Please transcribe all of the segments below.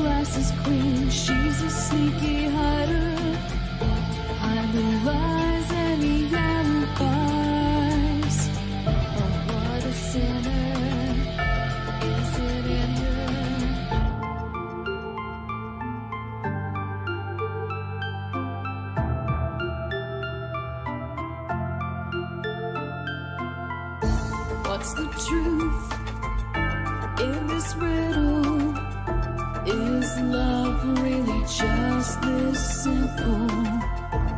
glass is clean, she's a sneaky hider. Hide the lies and the alibis. Oh, what a sinner is it in her? What's the truth in this riddle? Is love really just this simple?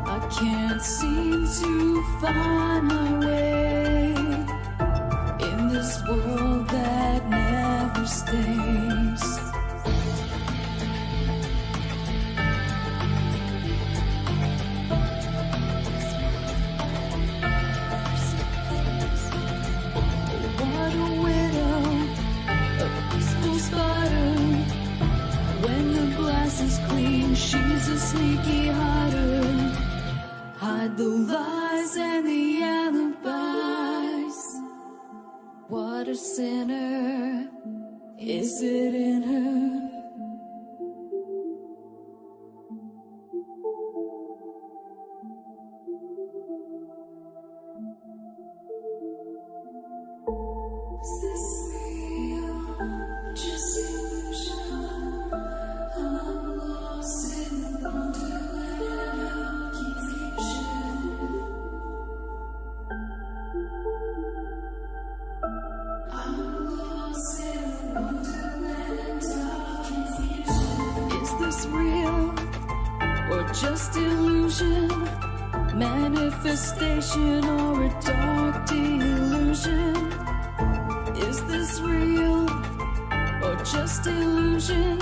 I can't seem to find my way in this world that never stays. What a widow, a peaceful spider. When the glass is clean, she's a sneaky hider. Hide the lies and the alibis. What a sinner is it in her? Is this real? Just illusion. I'm lost in wonderland of confusion. I'm lost in wonderland of confusion. Is this real or just illusion? Manifestation or a dark delusion? Is this real or just illusion?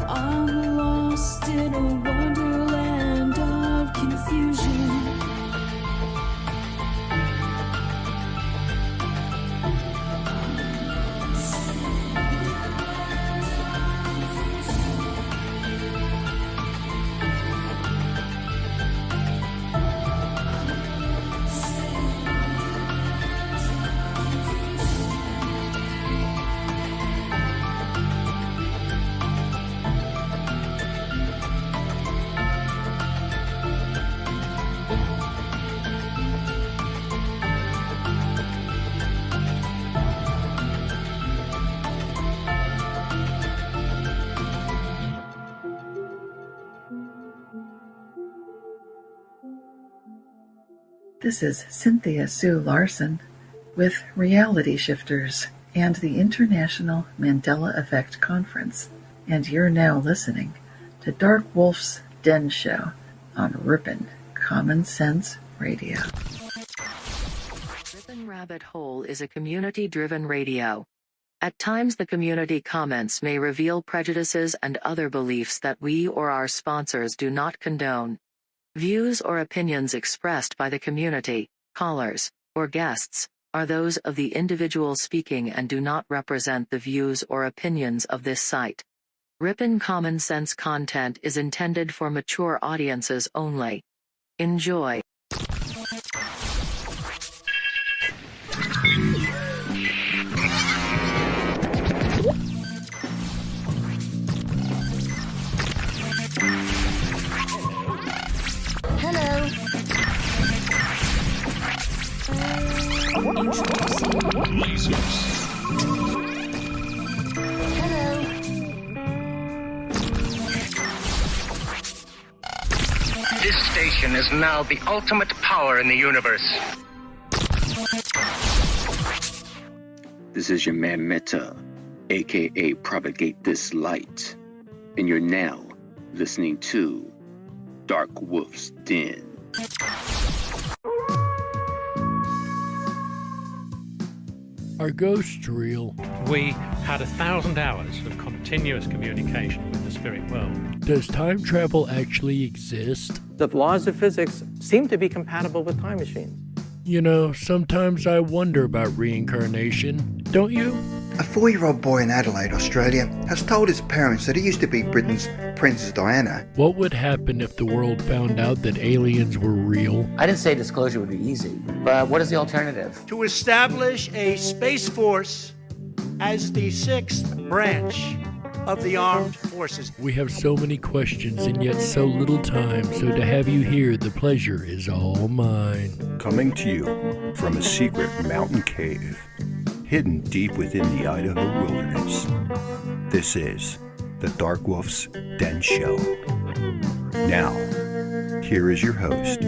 I'm lost in a wonderland of confusion. This is Cynthia Sue Larson with Reality Shifters and the International Mandela Effect Conference, and you're now listening to DarkWolf's Den Show on Rippin' Common Sense Radio. Rippin' Rabbit Hole is a community-driven radio. At times the community comments may reveal prejudices and other beliefs that we or our sponsors do not condone. Views or opinions expressed by the community, callers, or guests are those of the individual speaking and do not represent the views or opinions of this site. Rippin' Common Sense content is intended for mature audiences only. Enjoy. Hello. Hello. This station is now the ultimate power in the universe. This is your man Meta, aka Propagate This Light, and you're now listening to DarkWolf's Den. Are ghosts real? We had 1,000 hours of continuous communication with the spirit world. Does time travel actually exist? The laws of physics seem to be compatible with time machines. You know, sometimes I wonder about reincarnation. Don't you? A 4-year-old boy in Adelaide, Australia, has told his parents that he used to be Britain's Princess Diana. What would happen if the world found out that aliens were real? I didn't say disclosure would be easy, but what is the alternative? To establish a space force as the 6th branch of the armed forces. We have so many questions and yet so little time, so to have you here, the pleasure is all mine. Coming to you from a secret mountain cave, hidden deep within the Idaho wilderness, this is the Darkwolf's Den Show. Now, here is your host,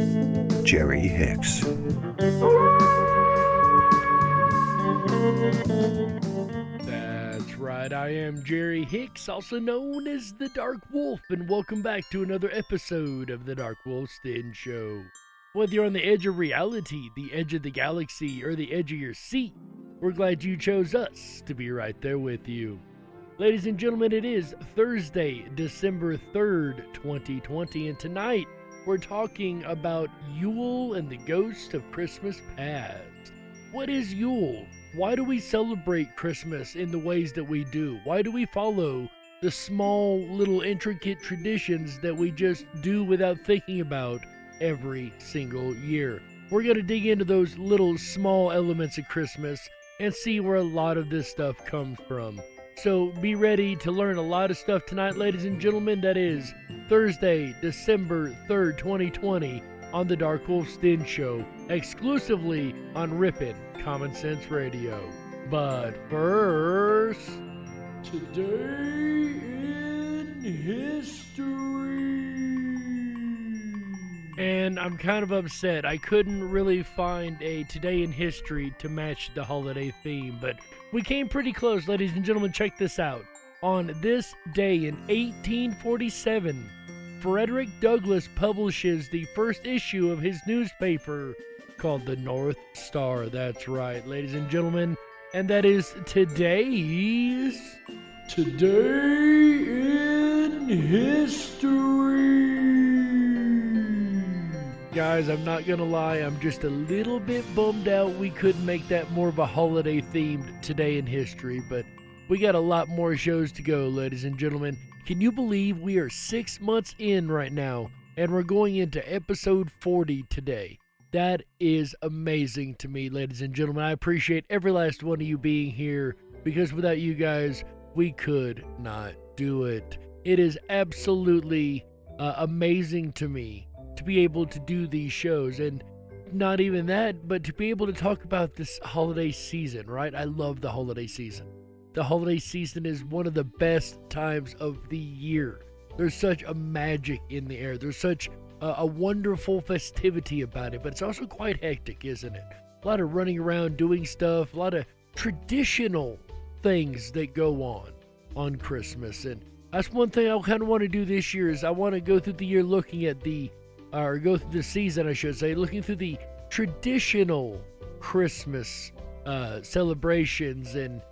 Jerry Hicks. That's right, I am Jerry Hicks, also known as the Dark Wolf, and welcome back to another episode of the Darkwolf's Den Show. Whether you're on the edge of reality, the edge of the galaxy, or the edge of your seat, we're glad you chose us to be right there with you. Ladies and gentlemen, it is Thursday, December 3rd, 2020, and tonight we're talking about Yule and the ghost of Christmas past. What is Yule? Why do we celebrate Christmas in the ways that we do? Why do we follow the small, little, intricate traditions that we just do without thinking about every single year? We're going to dig into those little, small elements of Christmas and see where a lot of this stuff comes from. So be ready to learn a lot of stuff tonight, ladies and gentlemen. That is Thursday, December 3rd, 2020, on the Darkwolf's Den Show, exclusively on Rippin' Common Sense Radio. But first, today in history. And I'm kind of upset. I couldn't really find a Today in History to match the holiday theme, but we came pretty close, ladies and gentlemen. Check this out. On this day in 1847, Frederick Douglass publishes the first issue of his newspaper called the North Star. That's right, ladies and gentlemen. And that is today's Today in History. Guys, I'm not gonna lie, I'm just a little bit bummed out we couldn't make that more of a holiday themed Today in History, but we got a lot more shows to go, ladies and gentlemen. Can you believe we are 6 months in right now, and we're going into episode 40 today? That is amazing to me, ladies and gentlemen. I appreciate every last one of you being here, because without you guys, we could not do it. It is absolutely amazing to me to be able to do these shows, and not even that, but to be able to talk about this holiday season, right? I love the holiday season. The holiday season is one of the best times of the year. There's such a magic in the air. There's such a wonderful festivity about it, but it's also quite hectic, isn't it? A lot of running around doing stuff, a lot of traditional things that go on Christmas. And that's one thing I kind of want to do this year, is I want to go through the year looking at go through the season, I should say, looking through the traditional Christmas celebrations and,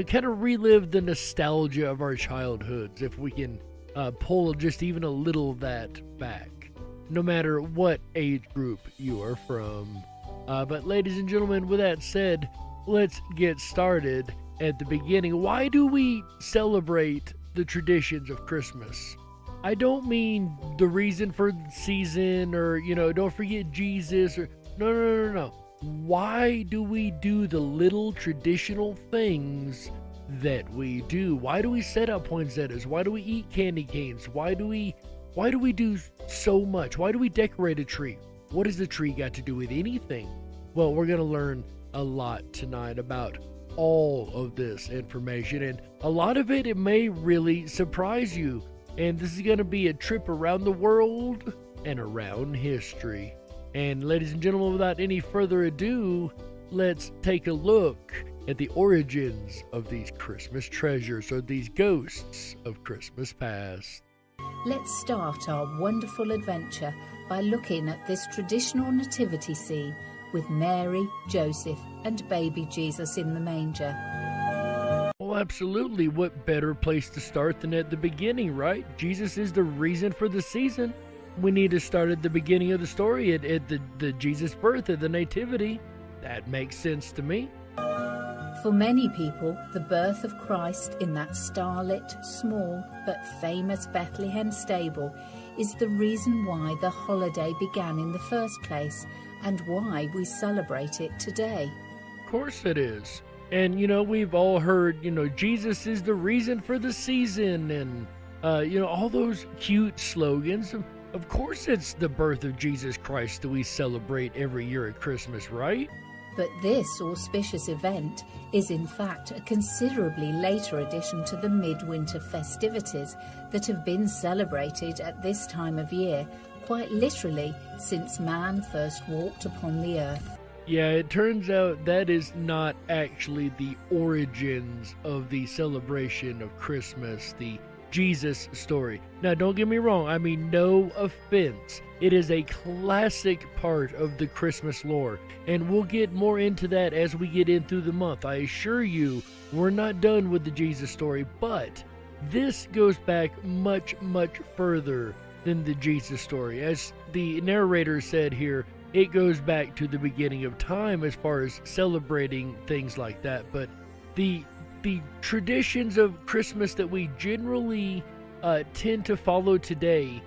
kind of relive the nostalgia of our childhoods, if we can pull just even a little of that back, no matter what age group you are from. But ladies and gentlemen, with that said, let's get started at the beginning. Why do we celebrate the traditions of Christmas? I don't mean the reason for the season, or, don't forget Jesus, or no. Why do we do the little traditional things that we do? Why do we set up poinsettias? Why do we eat candy canes? Why do we do so much? Why do we decorate a tree? What has the tree got to do with anything? Well, we're going to learn a lot tonight about all of this information, and a lot of it may really surprise you. And this is going to be a trip around the world and around history. And ladies and gentlemen, without any further ado, let's take a look at the origins of these Christmas treasures, or these ghosts of Christmas past. Let's start our wonderful adventure by looking at this traditional nativity scene with Mary, Joseph, and baby Jesus in the manger. Well, absolutely. What better place to start than at the beginning, right? Jesus is the reason for the season. We need to start at the beginning of the story, at the Jesus birth, at the nativity. That makes sense to me. For many people, the birth of Christ in that starlit, small but famous Bethlehem stable is the reason why the holiday began in the first place, and why we celebrate it today. Of course it is. And, you know, we've all heard, you know, Jesus is the reason for the season, and, you know, all those cute slogans. Of course it's the birth of Jesus Christ that we celebrate every year at Christmas, right? But this auspicious event is in fact a considerably later addition to the midwinter festivities that have been celebrated at this time of year, quite literally since man first walked upon the earth. Yeah, it turns out that is not actually the origins of the celebration of Christmas, the Jesus story. Now, don't get me wrong, I mean no offense. It is a classic part of the Christmas lore, and we'll get more into that as we get in through the month. I assure you, we're not done with the Jesus story, but this goes back much, much further than the Jesus story. As the narrator said here, it goes back to the beginning of time as far as celebrating things like that, but the traditions of Christmas that we generally tend to follow today,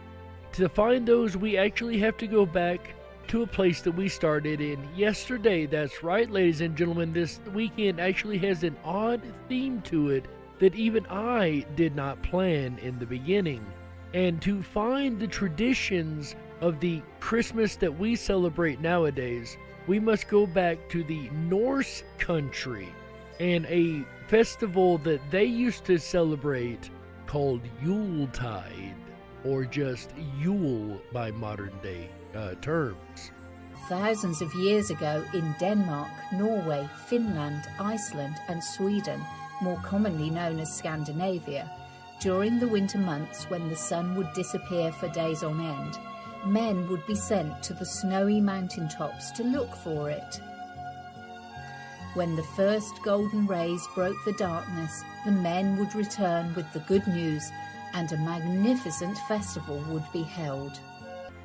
to find those, we actually have to go back to a place that we started in yesterday. That's right, ladies and gentlemen, this weekend actually has an odd theme to it that even I did not plan in the beginning. And to find the traditions of the Christmas that we celebrate nowadays, we must go back to the Norse country and a festival that they used to celebrate called Yuletide, or just Yule by modern day terms. Thousands of years ago in Denmark, Norway, Finland, Iceland and Sweden, more commonly known as Scandinavia, during the winter months when the sun would disappear for days on end, men would be sent to the snowy mountaintops to look for it. When the first golden rays broke the darkness, the men would return with the good news, and a magnificent festival would be held.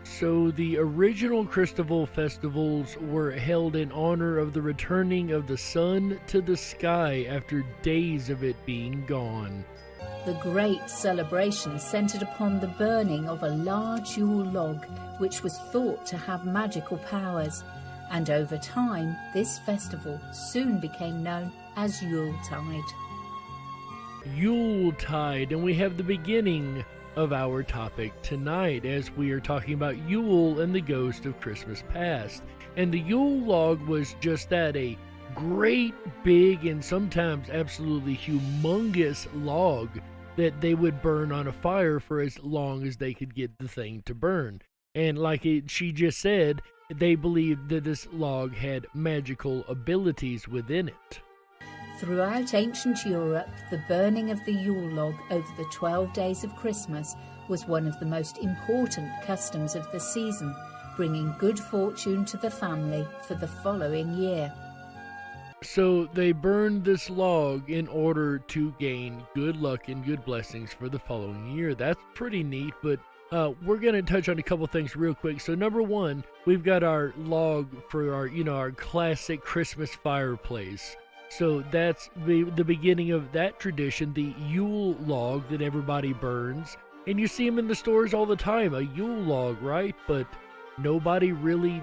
So the original Christmas festivals were held in honor of the returning of the sun to the sky after days of it being gone. The great celebration centered upon the burning of a large Yule log, which was thought to have magical powers. And over time, this festival soon became known as Yuletide. Yuletide, and we have the beginning of our topic tonight as we are talking about Yule and the ghost of Christmas past. And the Yule log was just that, a great, big, and sometimes absolutely humongous log that they would burn on a fire for as long as they could get the thing to burn. And like she just said, they believed that this log had magical abilities within it. Throughout ancient Europe, the burning of the Yule log over the 12 days of Christmas was one of the most important customs of the season, bringing good fortune to the family for the following year. So they burned this log in order to gain good luck and good blessings for the following year. That's pretty neat, but we're going to touch on a couple things real quick. So number one, we've got our log for our classic Christmas fireplace. So that's the beginning of that tradition, the Yule log that everybody burns. And you see them in the stores all the time, a Yule log, right? But nobody really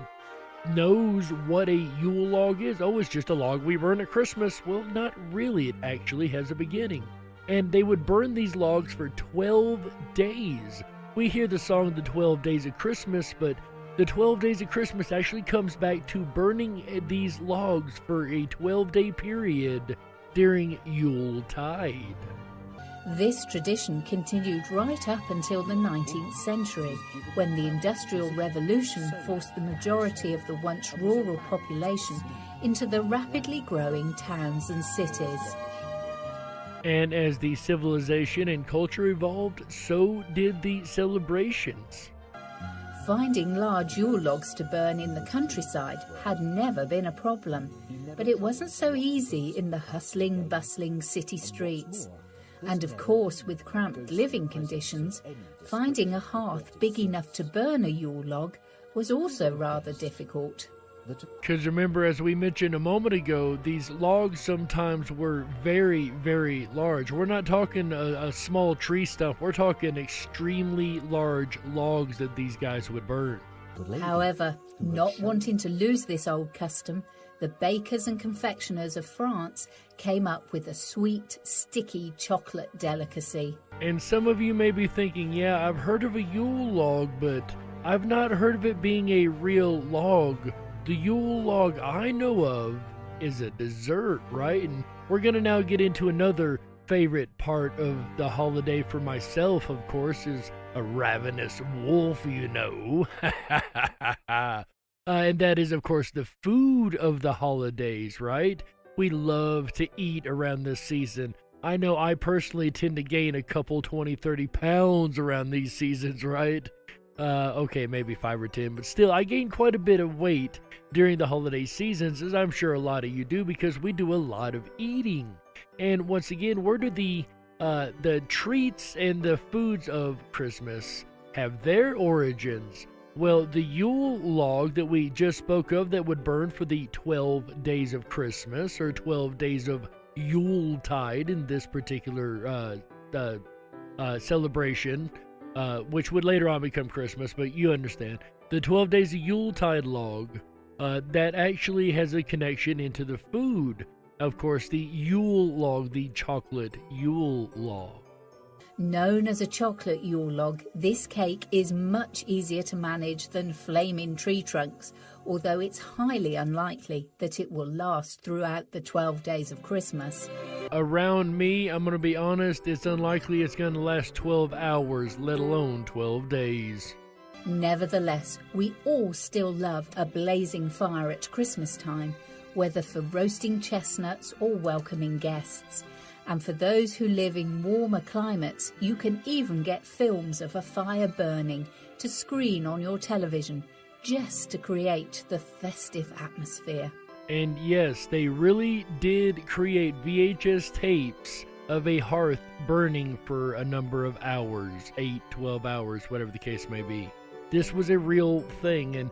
knows what a Yule log is. Oh, it's just a log we burn at Christmas. Well, not really. It actually has a beginning. And they would burn these logs for 12 days. We hear the song The 12 Days of Christmas, but the 12 Days of Christmas actually comes back to burning these logs for a 12-day period during Yuletide. This tradition continued right up until the 19th century, when the Industrial Revolution forced the majority of the once rural population into the rapidly growing towns and cities. And as the civilization and culture evolved, so did the celebrations. Finding large Yule logs to burn in the countryside had never been a problem, but it wasn't so easy in the hustling, bustling city streets. And of course, with cramped living conditions, finding a hearth big enough to burn a Yule log was also rather difficult. Because remember, as we mentioned a moment ago, these logs sometimes were very, very large. We're not talking a small tree stump. We're talking extremely large logs that these guys would burn. However, not wanting to lose this old custom, the bakers and confectioners of France came up with a sweet, sticky chocolate delicacy. And some of you may be thinking, yeah, I've heard of a Yule log, but I've not heard of it being a real log. The Yule log I know of is a dessert, right? And we're going to now get into another favorite part of the holiday for myself, of course, is a ravenous wolf, you know. And that is, of course, the food of the holidays, right? We love to eat around this season. I know I personally tend to gain a couple 20, 30 pounds around these seasons, right? Okay, maybe 5 or 10, but still, I gain quite a bit of weight during the holiday seasons, as I'm sure a lot of you do, because we do a lot of eating. And once again, where do the treats and the foods of Christmas have their origins? Well, the Yule log that we just spoke of that would burn for the 12 days of Christmas, or 12 days of Yuletide in this particular celebration, which would later on become Christmas, but you understand. The 12 days of Yuletide log, that actually has a connection into the food. Of course, the Yule log, the chocolate Yule log. Known as a chocolate Yule log, this cake is much easier to manage than flaming tree trunks, although it's highly unlikely that it will last throughout the 12 days of Christmas. Around me, I'm going to be honest, it's unlikely it's going to last 12 hours, let alone 12 days. Nevertheless, we all still love a blazing fire at Christmas time, whether for roasting chestnuts or welcoming guests. And for those who live in warmer climates, you can even get films of a fire burning to screen on your television, just to create the festive atmosphere. And yes, they really did create VHS tapes of a hearth burning for a number of hours, 8, 12 hours, whatever the case may be. This was a real thing, and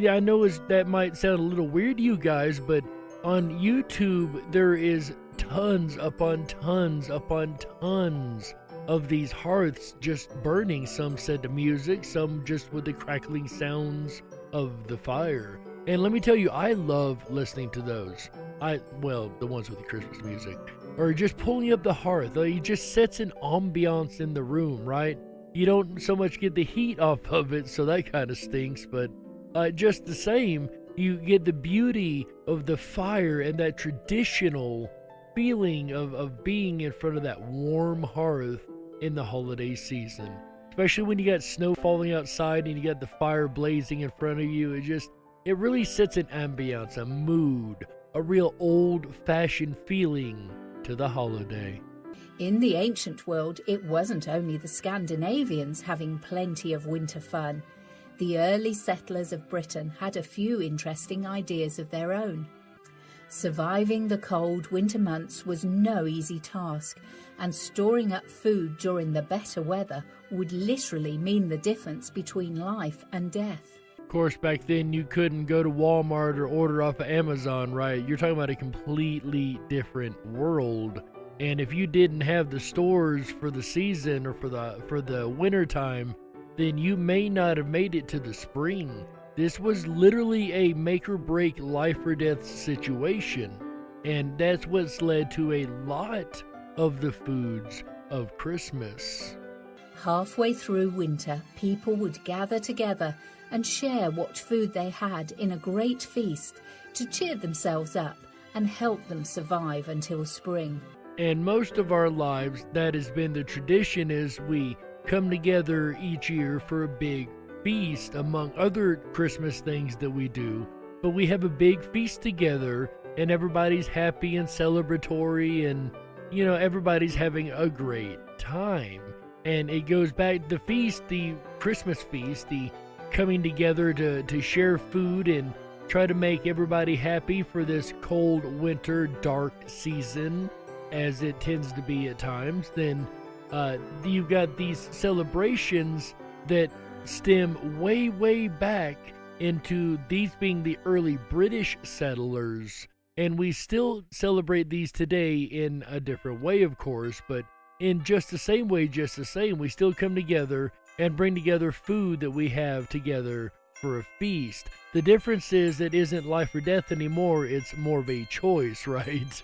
I know that might sound a little weird to you guys, but on YouTube there is tons upon tons upon tons of these hearths just burning, some set to music, some just with the crackling sounds of the fire. And let me tell you, I love listening to those. The ones with the Christmas music. Or just pulling up the hearth. It just sets an ambiance in the room, right? You don't so much get the heat off of it, so that kind of stinks, but just the same, you get the beauty of the fire and that traditional feeling of being in front of that warm hearth in the holiday season. Especially when you got snow falling outside and you got the fire blazing in front of you. It really sets an ambiance, a mood, a real old-fashioned feeling to the holiday. In the ancient world, it wasn't only the Scandinavians having plenty of winter fun. The early settlers of Britain had a few interesting ideas of their own. Surviving the cold winter months was no easy task, and storing up food during the better weather would literally mean the difference between life and death. Of course, back then you couldn't go to Walmart or order off of Amazon, right? You're talking about a completely different world. And if you didn't have the stores for the season or for the winter time, then you may not have made it to the spring. This was literally a make or break life or death situation. And that's what's led to a lot of the foods of Christmas. Halfway through winter, people would gather together and share what food they had in a great feast to cheer themselves up and help them survive until spring. And most of our lives, that has been the tradition, is we come together each year for a big feast among other Christmas things that we do. But we have a big feast together and everybody's happy and celebratory and, everybody's having a great time. And it goes back to the feast, the Christmas feast, the coming together to share food and try to make everybody happy for this cold winter dark season, as it tends to be at times. Then you've got these celebrations that stem way, way back into these being the early British settlers. And we still celebrate these today in a different way, of course, but in just the same way, we still come together and bring together food that we have together for a feast. The difference is it isn't life or death anymore, it's more of a choice, right?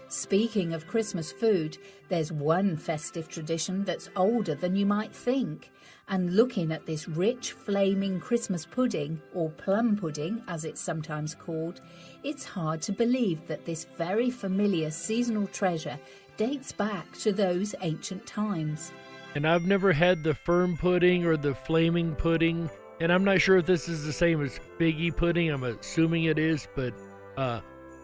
Speaking of Christmas food, there's one festive tradition that's older than you might think. And looking at this rich, flaming Christmas pudding, or plum pudding as it's sometimes called, it's hard to believe that this very familiar seasonal treasure dates back to those ancient times. And I've never had the firm pudding or the flaming pudding, and I'm not sure if this is the same as figgy pudding. I'm assuming it is, but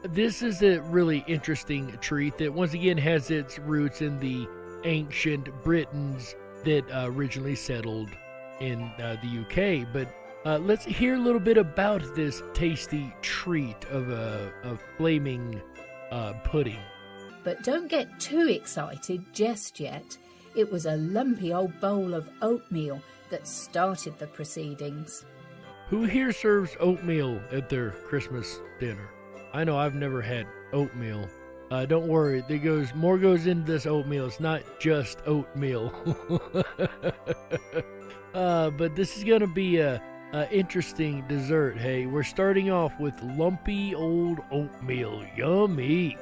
this is a really interesting treat that once again has its roots in the ancient Britons that originally settled in the UK. But let's hear a little bit about this tasty treat of flaming pudding. But don't get too excited just yet. It was a lumpy old bowl of oatmeal that started the proceedings. Who here serves oatmeal at their Christmas dinner? I know I've never had oatmeal. Don't worry, more goes into this oatmeal. It's not just oatmeal. But this is going to be a interesting dessert. Hey, we're starting off with lumpy old oatmeal. Yummy.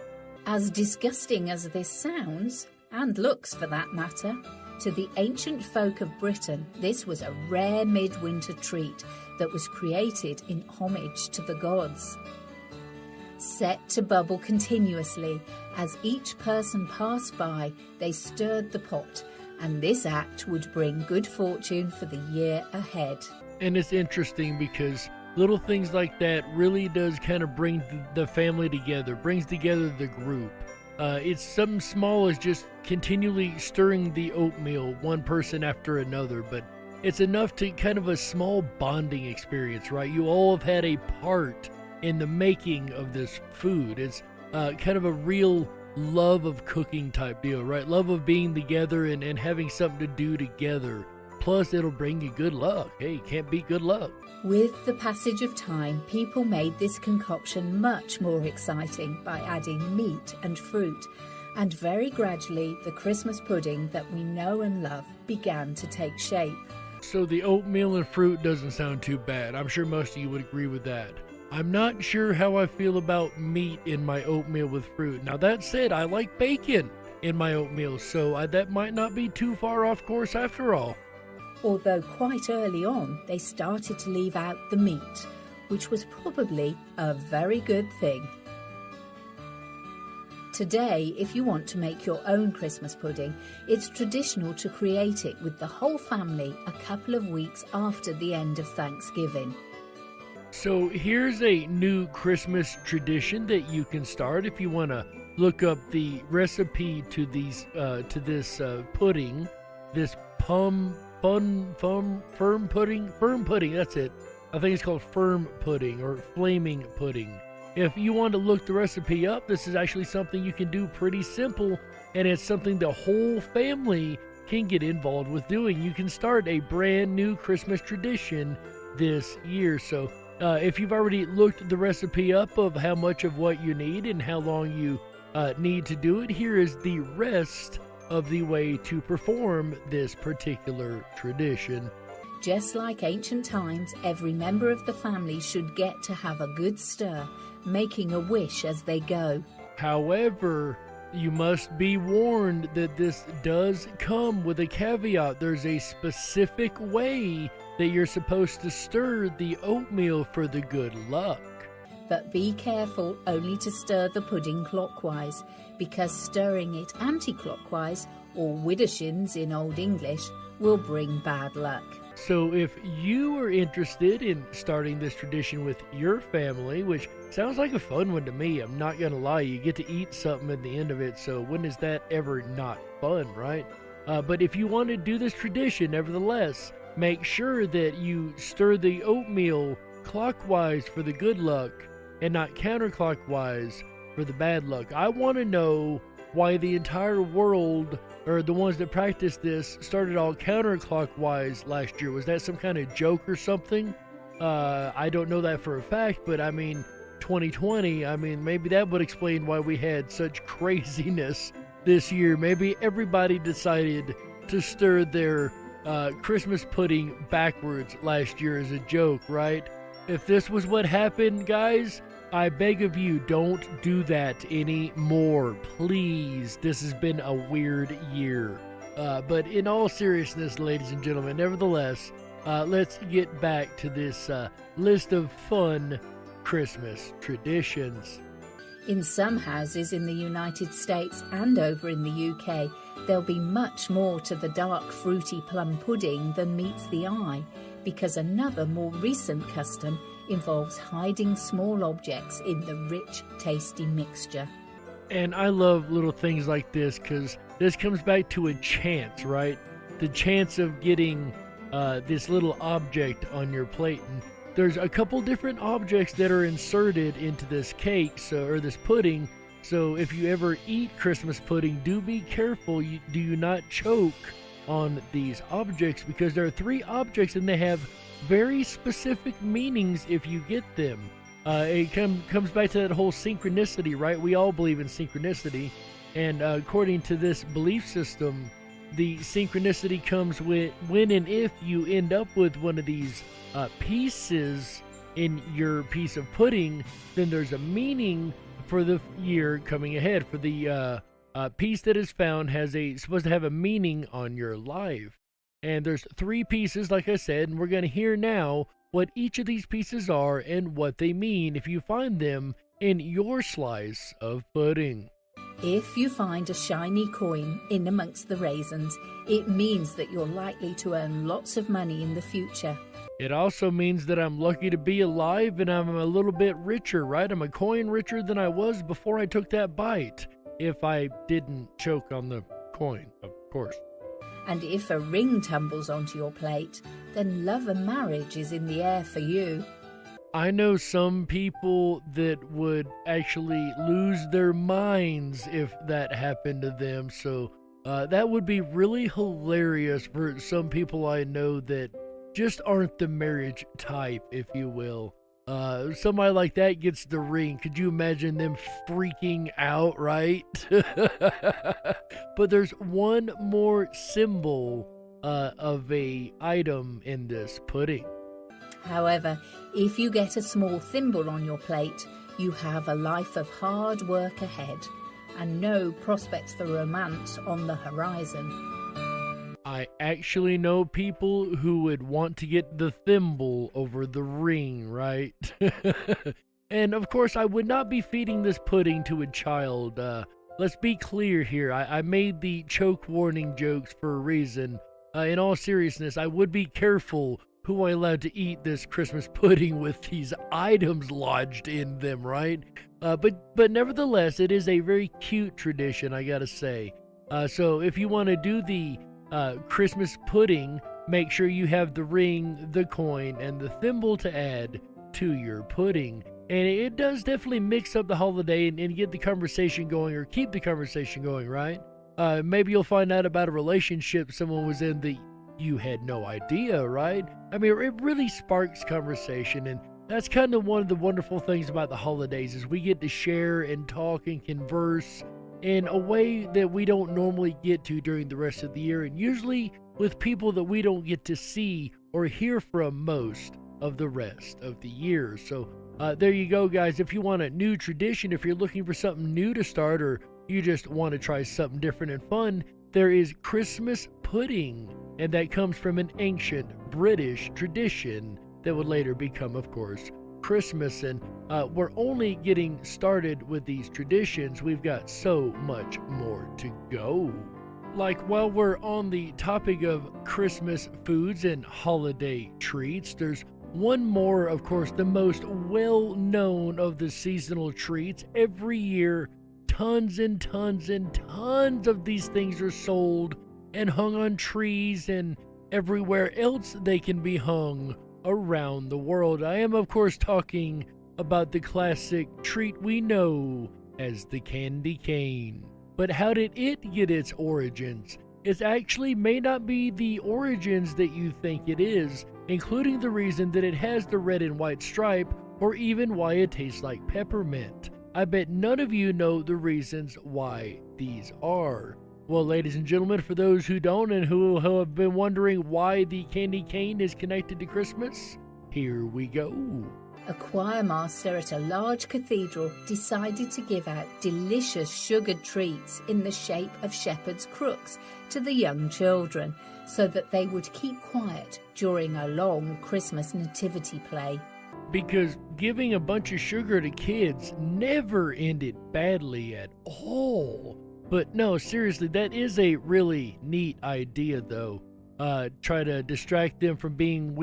As disgusting as this sounds, and looks for that matter, to the ancient folk of Britain, this was a rare midwinter treat that was created in homage to the gods. Set to bubble continuously, as each person passed by, they stirred the pot, and this act would bring good fortune for the year ahead. And it's interesting because little things like that really does kind of bring the family together, brings together the group. It's something small as just continually stirring the oatmeal, one person after another, but it's enough to kind of a small bonding experience, right? You all have had a part in the making of this food. It's kind of a real love of cooking type deal, right? Love of being together and having something to do together. Plus, it'll bring you good luck. Hey, can't beat good luck. With the passage of time, people made this concoction much more exciting by adding meat and fruit, and very gradually the Christmas pudding that we know and love began to take shape. So the oatmeal and fruit doesn't sound too bad. I'm sure most of you would agree with that. I'm not sure how I feel about meat in my oatmeal with fruit. Now that said, I like bacon in my oatmeal, so that might not be too far off course after all. Although quite early on they started to leave out the meat, which was probably a very good thing. Today, if you want to make your own Christmas pudding, it's traditional to create it with the whole family a couple of weeks after the end of Thanksgiving. So here's a new Christmas tradition that you can start if you want to look up the recipe to this pudding, this firm pudding, that's it. I think it's called firm pudding or flaming pudding. If you want to look the recipe up, this is actually something you can do pretty simple, and it's something the whole family can get involved with doing. You can start a brand new Christmas tradition this year. So if you've already looked the recipe up of how much of what you need and how long you need to do it, here is the rest of the way to perform this particular tradition. Just like ancient times, every member of the family should get to have a good stir, making a wish as they go. However, you must be warned that this does come with a caveat. There's a specific way that you're supposed to stir the oatmeal for the good luck. But be careful only to stir the pudding clockwise, because stirring it anti-clockwise, or widdershins in Old English, will bring bad luck. So if you are interested in starting this tradition with your family, which sounds like a fun one to me, I'm not going to lie, you get to eat something at the end of it, so when is that ever not fun, right? But if you want to do this tradition, nevertheless, make sure that you stir the oatmeal clockwise for the good luck and not counterclockwise for the bad luck. I want to know why the entire world, or the ones that practice this, started all counterclockwise last year. Was that some kind of joke or something? I don't know that for a fact, but I mean, 2020, maybe that would explain why we had such craziness this year. Maybe everybody decided to stir their Christmas pudding backwards last year as a joke, right? If this was what happened, guys, I beg of you, don't do that anymore. Please. This has been a weird year. But in all seriousness, ladies and gentlemen, nevertheless, let's get back to this list of fun Christmas traditions. In some houses in the United States and over in the UK, there'll be much more to the dark fruity plum pudding than meets the eye, because another more recent custom involves hiding small objects in the rich, tasty mixture. And I love little things like this because this comes back to a chance, right? The chance of getting this little object on your plate. And there's a couple different objects that are inserted into this cake, or this pudding. So if you ever eat Christmas pudding, do be careful. Do you not choke on these objects, because there are 3 objects and they have very specific meanings if you get them. It comes back to that whole synchronicity, right? We all believe in synchronicity. And according to this belief system, the synchronicity comes with when and if you end up with one of these pieces in your piece of pudding, then there's a meaning for the year coming ahead. For the piece that is found supposed to have a meaning on your life. And there's 3 pieces, like I said, and we're going to hear now what each of these pieces are and what they mean if you find them in your slice of pudding. If you find a shiny coin in amongst the raisins, it means that you're likely to earn lots of money in the future. It also means that I'm lucky to be alive and I'm a little bit richer, right? I'm a coin richer than I was before I took that bite, if I didn't choke on the coin, of course. And if a ring tumbles onto your plate, then love and marriage is in the air for you. I know some people that would actually lose their minds if that happened to them, so that would be really hilarious for some people I know that just aren't the marriage type, if you will. Somebody like that gets the ring. Could you imagine them freaking out, right? But there's one more symbol of a item in this pudding. However, if you get a small thimble on your plate, you have a life of hard work ahead and no prospects for romance on the horizon. I actually know people who would want to get the thimble over the ring, right? And of course, I would not be feeding this pudding to a child. Let's be clear here. I made the choke warning jokes for a reason. In all seriousness, I would be careful who I allowed to eat this Christmas pudding with these items lodged in them, right? But nevertheless, it is a very cute tradition, I gotta say. So if you want to do the Christmas pudding, make sure you have the ring, the coin, and the thimble to add to your pudding. And it does definitely mix up the holiday and get the conversation going, or keep the conversation going, right? Maybe you'll find out about a relationship someone was in that you had no idea, right? I mean, it really sparks conversation, and that's kind of one of the wonderful things about the holidays is we get to share and talk and converse in a way that we don't normally get to during the rest of the year, and usually with people that we don't get to see or hear from most of the rest of the year. So there you go, guys. If you want a new tradition, if you're looking for something new to start, or you just want to try something different and fun, there is Christmas pudding, and that comes from an ancient British tradition that would later become, of course, Christmas. And we're only getting started with these traditions. We've got so much more to go. Like, while we're on the topic of Christmas foods and holiday treats, there's one more, of course, the most well-known of the seasonal treats. Every year, tons and tons and tons of these things are sold and hung on trees and everywhere else they can be hung around the world. I am, of course, talking about the classic treat we know as the candy cane. But how did it get its origins? It actually may not be the origins that you think it is, including the reason that it has the red and white stripe, or even why it tastes like peppermint. I bet none of you know the reasons why these are. Well, ladies and gentlemen, for those who don't and who have been wondering why the candy cane is connected to Christmas, here we go. A choir master at a large cathedral decided to give out delicious sugared treats in the shape of shepherd's crooks to the young children so that they would keep quiet during a long Christmas nativity play. Because giving a bunch of sugar to kids never ended badly at all. But no, seriously, that is a really neat idea, though. Try to distract them from being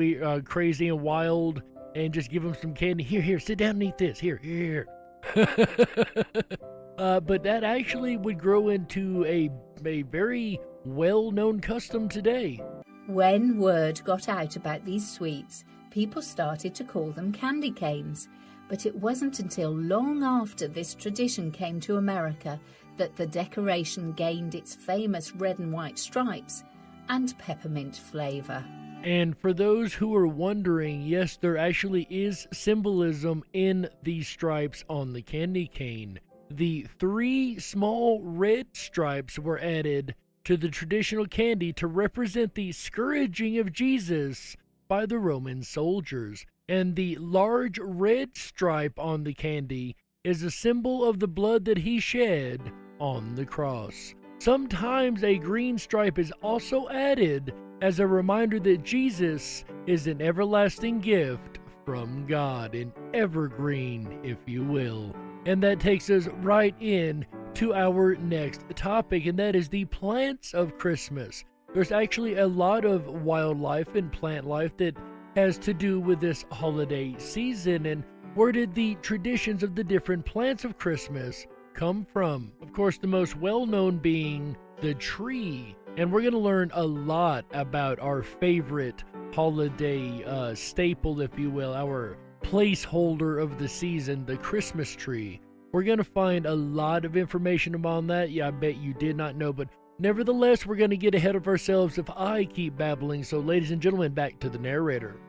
crazy and wild and just give them some candy. Here, sit down and eat this. Here. But that actually would grow into a very well-known custom today. When word got out about these sweets, people started to call them candy canes. But it wasn't until long after this tradition came to America that the decoration gained its famous red and white stripes and peppermint flavor. And for those who are wondering, yes, there actually is symbolism in these stripes on the candy cane. The 3 small red stripes were added to the traditional candy to represent the scourging of Jesus by the Roman soldiers. And the large red stripe on the candy is a symbol of the blood that he shed on the cross. Sometimes a green stripe is also added as a reminder that Jesus is an everlasting gift from God, an evergreen, if you will. And that takes us right in to our next topic, and that is the plants of Christmas. There's actually a lot of wildlife and plant life that has to do with this holiday season. And where did the traditions of the different plants of Christmas come from? Of course, the most well-known being the tree. And we're going to learn a lot about our favorite holiday staple, if you will, our placeholder of the season, the Christmas tree. We're going to find a lot of information about that. Yeah, I bet you did not know, but nevertheless, we're going to get ahead of ourselves if I keep babbling. So, ladies and gentlemen, back to the narrator.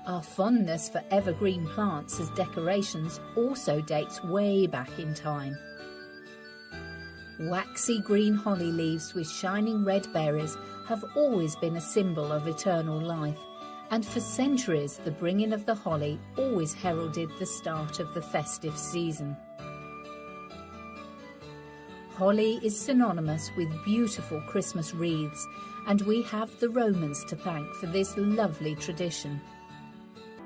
Our fondness for evergreen plants as decorations also dates way back in time. Waxy green holly leaves with shining red berries have always been a symbol of eternal life, and for centuries the bringing of the holly always heralded the start of the festive season. Holly is synonymous with beautiful Christmas wreaths, and we have the Romans to thank for this lovely tradition.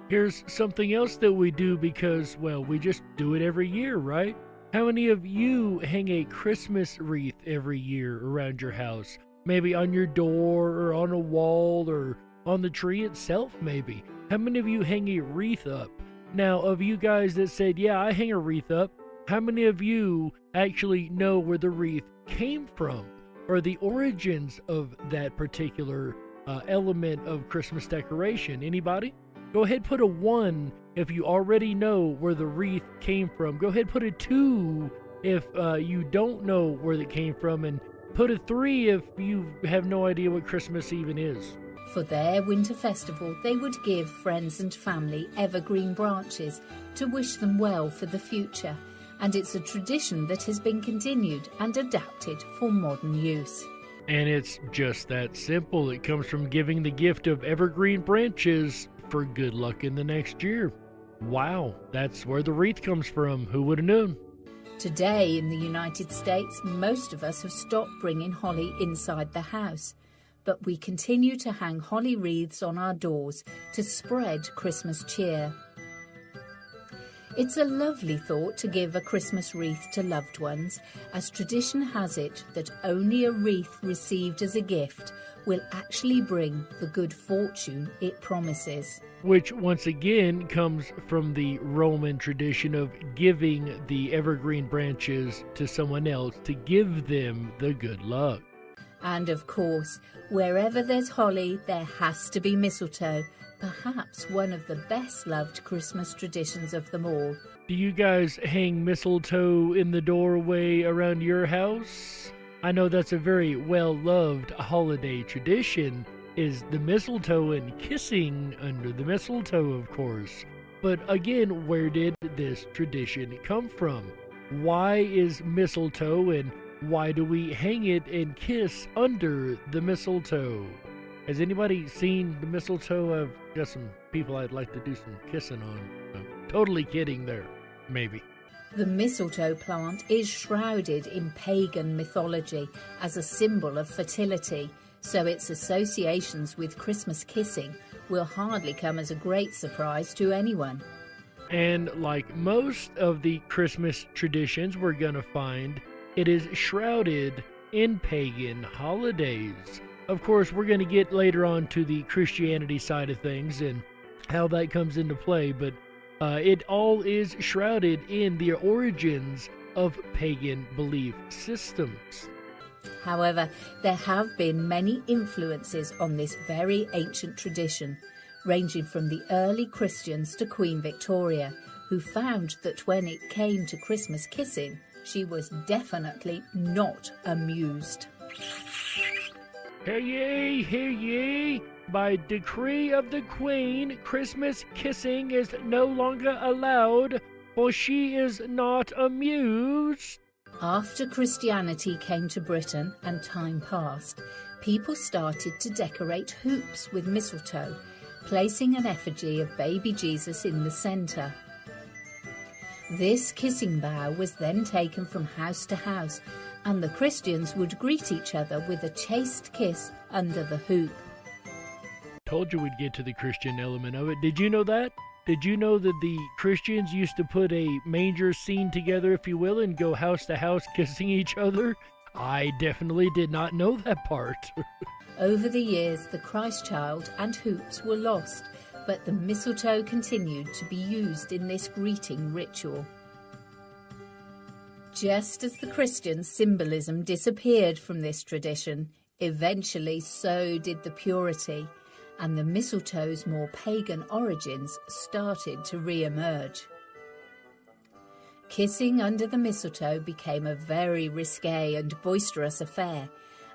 Here's something else that we do because, well, we just do it every year, right? How many of you hang a Christmas wreath every year around your house? Maybe on your door or on a wall or on the tree itself, maybe. How many of you hang a wreath up? Now, of you guys that said, yeah, I hang a wreath up, how many of you actually know where the wreath came from or the origins of that particular element of Christmas decoration? Anybody? Go ahead, put a 1 if you already know where the wreath came from. Go ahead, put a 2 if you don't know where it came from, and put a 3 if you have no idea what Christmas even is. For their winter festival, they would give friends and family evergreen branches to wish them well for the future, and it's a tradition that has been continued and adapted for modern use. And it's just that simple. It comes from giving the gift of evergreen branches for good luck in the next year. Wow, that's where the wreath comes from. Who would have known? Today in the United States, most of us have stopped bringing holly inside the house, but we continue to hang holly wreaths on our doors to spread Christmas cheer. It's a lovely thought to give a Christmas wreath to loved ones, as tradition has it that only a wreath received as a gift will actually bring the good fortune it promises. Which once again comes from the Roman tradition of giving the evergreen branches to someone else to give them the good luck. And of course, wherever there's holly, there has to be mistletoe, perhaps one of the best loved Christmas traditions of them all. Do you guys hang mistletoe in the doorway around your house? I know that's a very well-loved holiday tradition, is the mistletoe and kissing under the mistletoe, of course. But again, where did this tradition come from? Why is mistletoe and why do we hang it and kiss under the mistletoe? Has anybody seen the mistletoe? I've got some people I'd like to do some kissing on. I'm totally kidding there, maybe. The mistletoe plant is shrouded in pagan mythology as a symbol of fertility, so its associations with Christmas kissing will hardly come as a great surprise to anyone. And like most of the Christmas traditions we're gonna find, it is shrouded in pagan holidays. Of course, we're gonna get later on to the Christianity side of things and how that comes into play, but it all is shrouded in the origins of pagan belief systems. However, there have been many influences on this very ancient tradition, ranging from the early Christians to Queen Victoria, who found that when it came to Christmas kissing, she was definitely not amused. Hear ye, hear ye! By decree of the Queen, Christmas kissing is no longer allowed, for she is not amused. After Christianity came to Britain and time passed, people started to decorate hoops with mistletoe, placing an effigy of baby Jesus in the centre. This kissing bough was then taken from house to house, and the Christians would greet each other with a chaste kiss under the hoop. Told you we'd get to the Christian element of it. Did you know that? Did you know that the Christians used to put a manger scene together, if you will, and go house to house kissing each other? I definitely did not know that part. Over the years, the Christ child and hoops were lost, but the mistletoe continued to be used in this greeting ritual. Just as the Christian symbolism disappeared from this tradition, eventually so did the purity, and the mistletoe's more pagan origins started to re-emerge. Kissing under the mistletoe became a very risque and boisterous affair,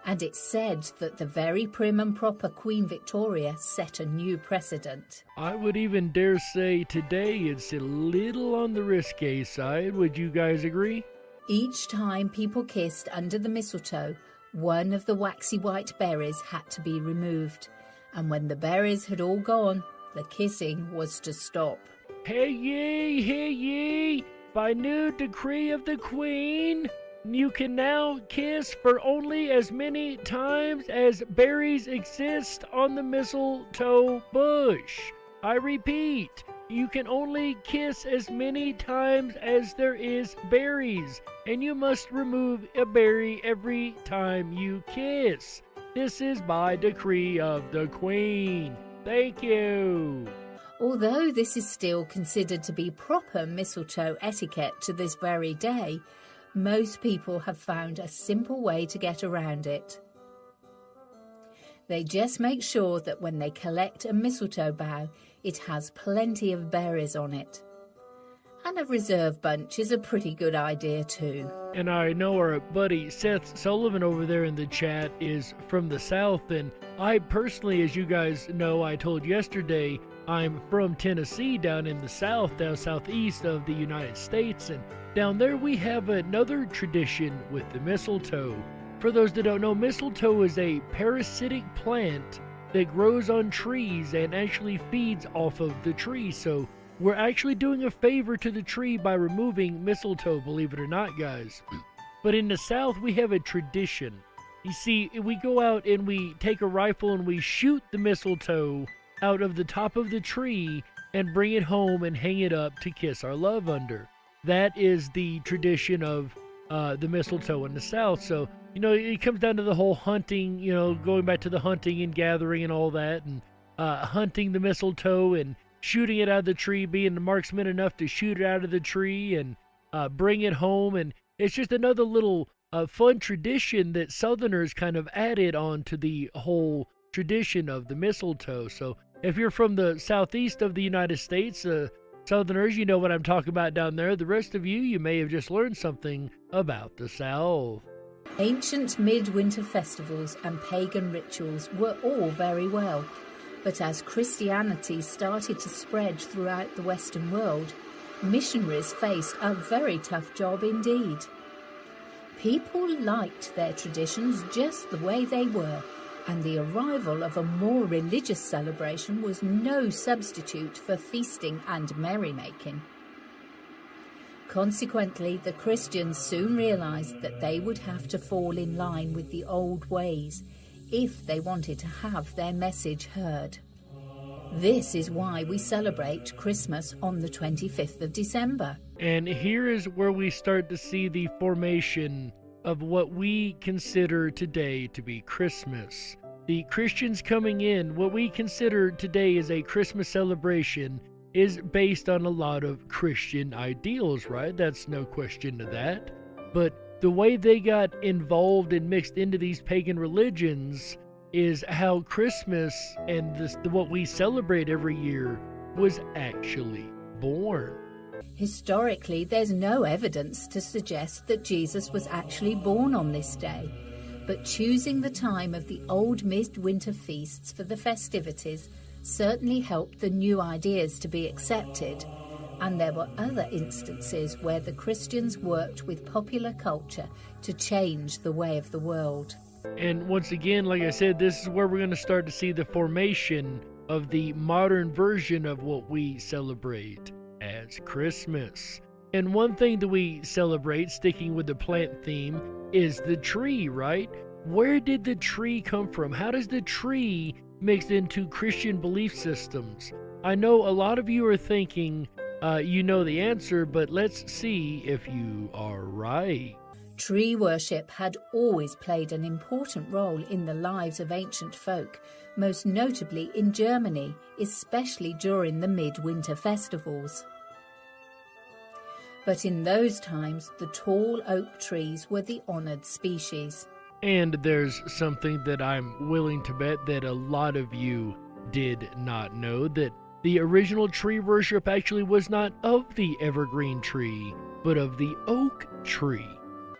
and it's said that the very prim and proper Queen Victoria set a new precedent. I would even dare say today it's a little on the risque side. Would you guys agree? Each time people kissed under the mistletoe, one of the waxy white berries had to be removed, and when the berries had all gone, the kissing was to stop. Hear ye, hear ye! By new decree of the Queen, you can now kiss for only as many times as berries exist on the mistletoe bush. I repeat, you can only kiss as many times as there is berries, and you must remove a berry every time you kiss. This is by decree of the Queen. Thank you. Although this is still considered to be proper mistletoe etiquette to this very day, most people have found a simple way to get around it. They just make sure that when they collect a mistletoe bough, it has plenty of berries on it. And a reserve bunch is a pretty good idea too. And I know our buddy Seth Sullivan over there in the chat is from the South, and I personally, as you guys know, I told yesterday, I'm from Tennessee, down in the South, down southeast of the United States, and down there we have another tradition with the mistletoe. For those that don't know, mistletoe is a parasitic plant that grows on trees and actually feeds off of the tree, so we're actually doing a favor to the tree by removing mistletoe, believe it or not, guys. But in the South, we have a tradition. You see, we go out and we take a rifle and we shoot the mistletoe out of the top of the tree and bring it home and hang it up to kiss our love under. That is the tradition of the mistletoe in the South. So, you know, it comes down to the whole hunting, you know, going back to the hunting and gathering and all that, and hunting the mistletoe and shooting it out of the tree, being the marksman enough to shoot it out of the tree and bring it home. And it's just another little fun tradition that Southerners kind of added on to the whole tradition of the mistletoe. So if you're from the southeast of the United States, Southerners, you know what I'm talking about down there. The rest of you, you may have just learned something about the South. Ancient midwinter festivals and pagan rituals were all very well, but as Christianity started to spread throughout the Western world, missionaries faced a very tough job indeed. People liked their traditions just the way they were, and the arrival of a more religious celebration was no substitute for feasting and merrymaking. Consequently, the Christians soon realised that they would have to fall in line with the old ways if they wanted to have their message heard. This is why we celebrate Christmas on the 25th of December. And here is where we start to see the formation of what we consider today to be Christmas. The Christians coming in, what we consider today as a Christmas celebration, is based on a lot of Christian ideals, right? That's no question to that. But the way they got involved and mixed into these pagan religions is how Christmas and what we celebrate every year was actually born. Historically, there's no evidence to suggest that Jesus was actually born on this day, but choosing the time of the old midwinter feasts for the festivities certainly helped the new ideas to be accepted, and there were other instances where the Christians worked with popular culture to change the way of the world. And once again, like I said, this is where we're going to start to see the formation of the modern version of what we celebrate as Christmas. And one thing that we celebrate, sticking with the plant theme, is the tree, right? Where did the tree come from? How does the tree mix into Christian belief systems? I know a lot of you are thinking you know the answer, but let's see if you are right. Tree worship had always played an important role in the lives of ancient folk, most notably in Germany, especially during the midwinter festivals. But in those times, the tall oak trees were the honoured species. And there's something that I'm willing to bet that a lot of you did not know, that the original tree worship actually was not of the evergreen tree, but of the oak tree.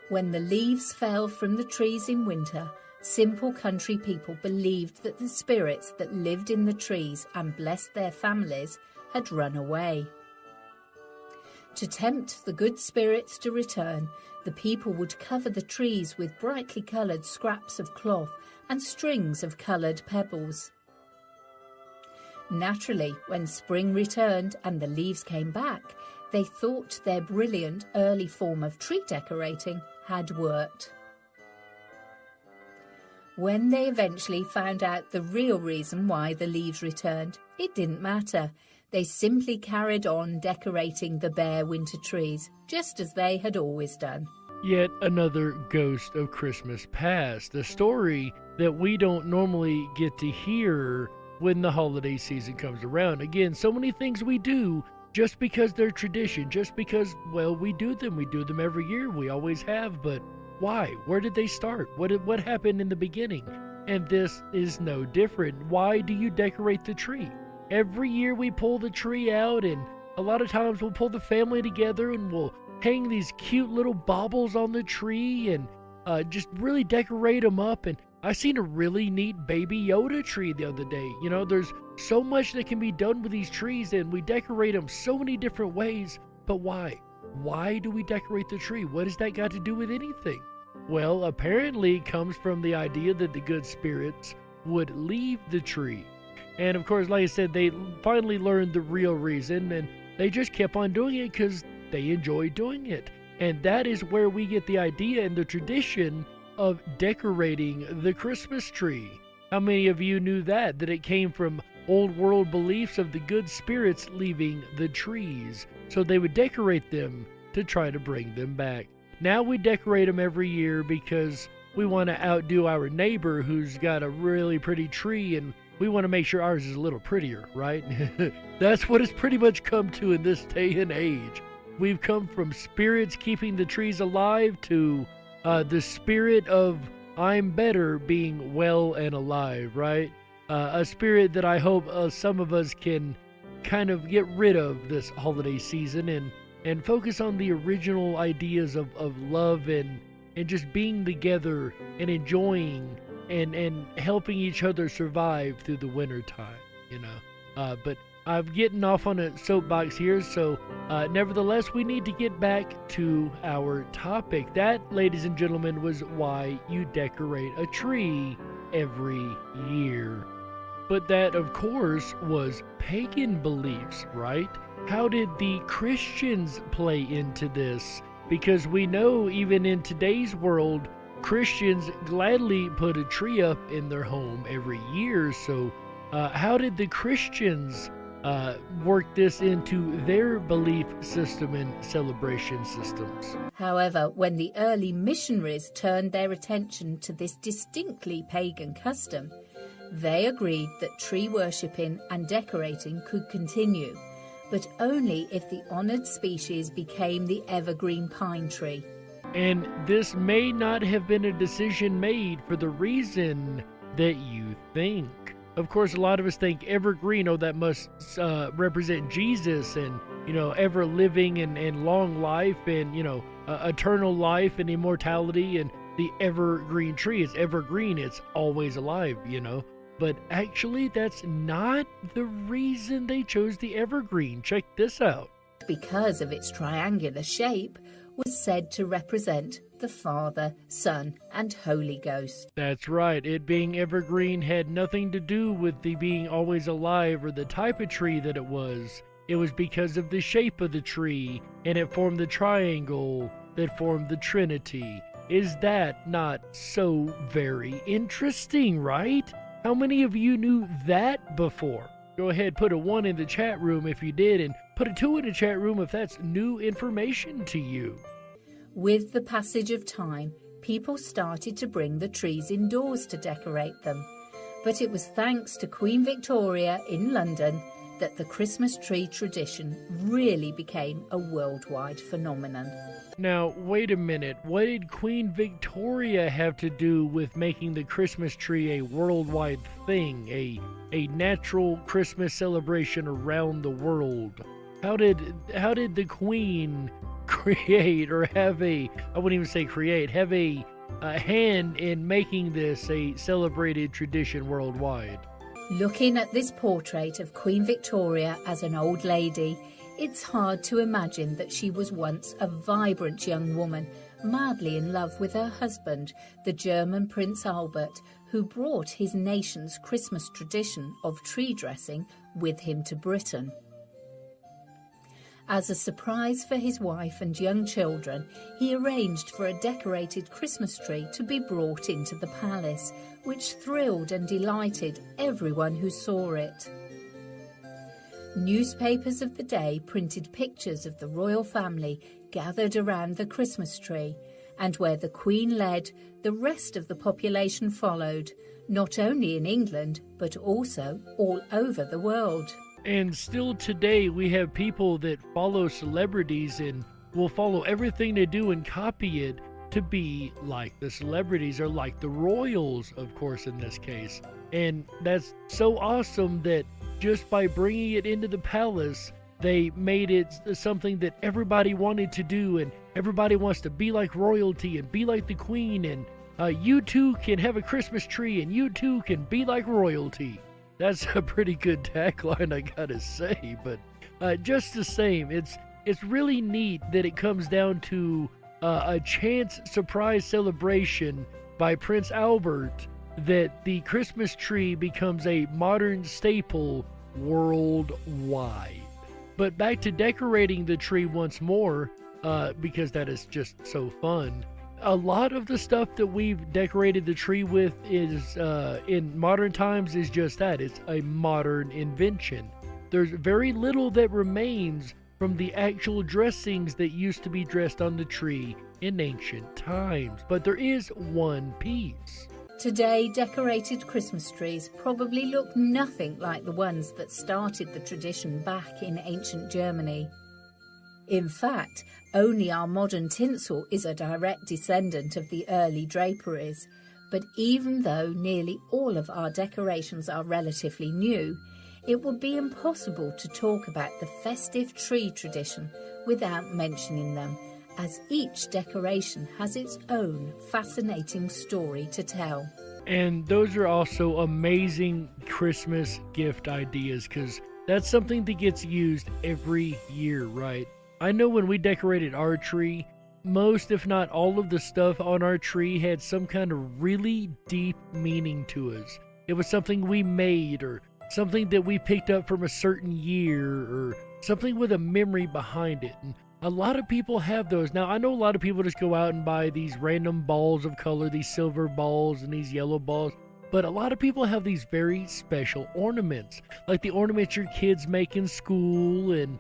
When the leaves fell from the trees in winter, simple country people believed that the spirits that lived in the trees and blessed their families had run away. To tempt the good spirits to return, the people would cover the trees with brightly coloured scraps of cloth and strings of coloured pebbles. Naturally, when spring returned and the leaves came back, they thought their brilliant early form of tree decorating had worked. When they eventually found out the real reason why the leaves returned, it didn't matter. They simply carried on decorating the bare winter trees, just as they had always done. Yet another ghost of Christmas past, a story that we don't normally get to hear when the holiday season comes around. Again, so many things we do just because they're tradition, just because, well, we do them every year, we always have, but why? Where did they start? What happened in the beginning? And this is no different. Why do you decorate the tree? Every year we pull the tree out, and a lot of times we'll pull the family together and we'll hang these cute little baubles on the tree and just really decorate them up. And I seen a really neat baby Yoda tree the other day. You know, there's so much that can be done with these trees, and we decorate them so many different ways. But why? Why do we decorate the tree? What has that got to do with anything? Well, apparently it comes from the idea that the good spirits would leave the tree. And of course, like I said, they finally learned the real reason, and they just kept on doing it because they enjoy doing it. And that is where we get the idea and the tradition of decorating the Christmas tree. How many of you knew that it came from old world beliefs of the good spirits leaving the trees? So they would decorate them to try to bring them back. Now we decorate them every year because we want to outdo our neighbor who's got a really pretty tree, and we want to make sure ours is a little prettier, right? That's what it's pretty much come to in this day and age. We've come from spirits keeping the trees alive to the spirit of I'm better being well and alive, right? A spirit that I hope some of us can kind of get rid of this holiday season and focus on the original ideas of love and just being together and enjoying and helping each other survive through the winter time, you know. But I'm getting off on a soapbox here, so nevertheless, we need to get back to our topic. That, ladies and gentlemen, was why you decorate a tree every year. But that, of course, was pagan beliefs, right? How did the Christians play into this? Because we know even in today's world, Christians gladly put a tree up in their home every year. So how did the Christians work this into their belief system and celebration systems? However, when the early missionaries turned their attention to this distinctly pagan custom, they agreed that tree worshipping and decorating could continue, but only if the honoured species became the evergreen pine tree. And this may not have been a decision made for the reason that you think. Of course, a lot of us think evergreen, that must represent Jesus and, ever living and long life and, eternal life and immortality, and the evergreen tree is evergreen, it's always alive, But actually, that's not the reason they chose the evergreen. Check this out. Because of its triangular shape, was said to represent the Father, Son, and Holy Ghost. That's right. It being evergreen had nothing to do with the being always alive or the type of tree that it was. It was because of the shape of the tree, and it formed the triangle that formed the Trinity. Is that not so very interesting, right? How many of you knew that before? Go ahead, put a 1 in the chat room if you did, and put a 2 in the chat room if that's new information to you. With the passage of time, people started to bring the trees indoors to decorate them. But it was thanks to Queen Victoria in London that the Christmas tree tradition really became a worldwide phenomenon. Now, wait a minute. What did Queen Victoria have to do with making the Christmas tree a worldwide thing, a natural Christmas celebration around the world? How did the Queen create, or have a, I wouldn't even say create, have a hand in making this a celebrated tradition worldwide? Looking at this portrait of Queen Victoria as an old lady, it's hard to imagine that she was once a vibrant young woman, madly in love with her husband, the German Prince Albert, who brought his nation's Christmas tradition of tree dressing with him to Britain. As a surprise for his wife and young children, he arranged for a decorated Christmas tree to be brought into the palace, which thrilled and delighted everyone who saw it. Newspapers of the day printed pictures of the royal family gathered around the Christmas tree, and where the Queen led, the rest of the population followed, not only in England, but also all over the world. And still today, we have people that follow celebrities and will follow everything they do and copy it to be like the celebrities, or like the royals, of course, in this case. And that's so awesome that just by bringing it into the palace, they made it something that everybody wanted to do, and everybody wants to be like royalty and be like the Queen, and you too can have a Christmas tree, and you too can be like royalty. That's a pretty good tagline, I gotta say, but just the same, it's really neat that it comes down to a chance surprise celebration by Prince Albert that the Christmas tree becomes a modern staple worldwide. But back to decorating the tree once more, because that is just so fun. A lot of the stuff that we've decorated the tree with is, in modern times, is just that. It's a modern invention. There's very little that remains from the actual dressings that used to be dressed on the tree in ancient times. But there is one piece. Today, decorated Christmas trees probably look nothing like the ones that started the tradition back in ancient Germany. In fact, only our modern tinsel is a direct descendant of the early draperies. But even though nearly all of our decorations are relatively new, it would be impossible to talk about the festive tree tradition without mentioning them, as each decoration has its own fascinating story to tell. And those are also amazing Christmas gift ideas, because that's something that gets used every year, right? I know when we decorated our tree, most, if not all of the stuff on our tree had some kind of really deep meaning to us. It was something we made, or something that we picked up from a certain year, or something with a memory behind it. And a lot of people have those. Now, I know a lot of people just go out and buy these random balls of color, these silver balls and these yellow balls. But a lot of people have these very special ornaments, like the ornaments your kids make in school, and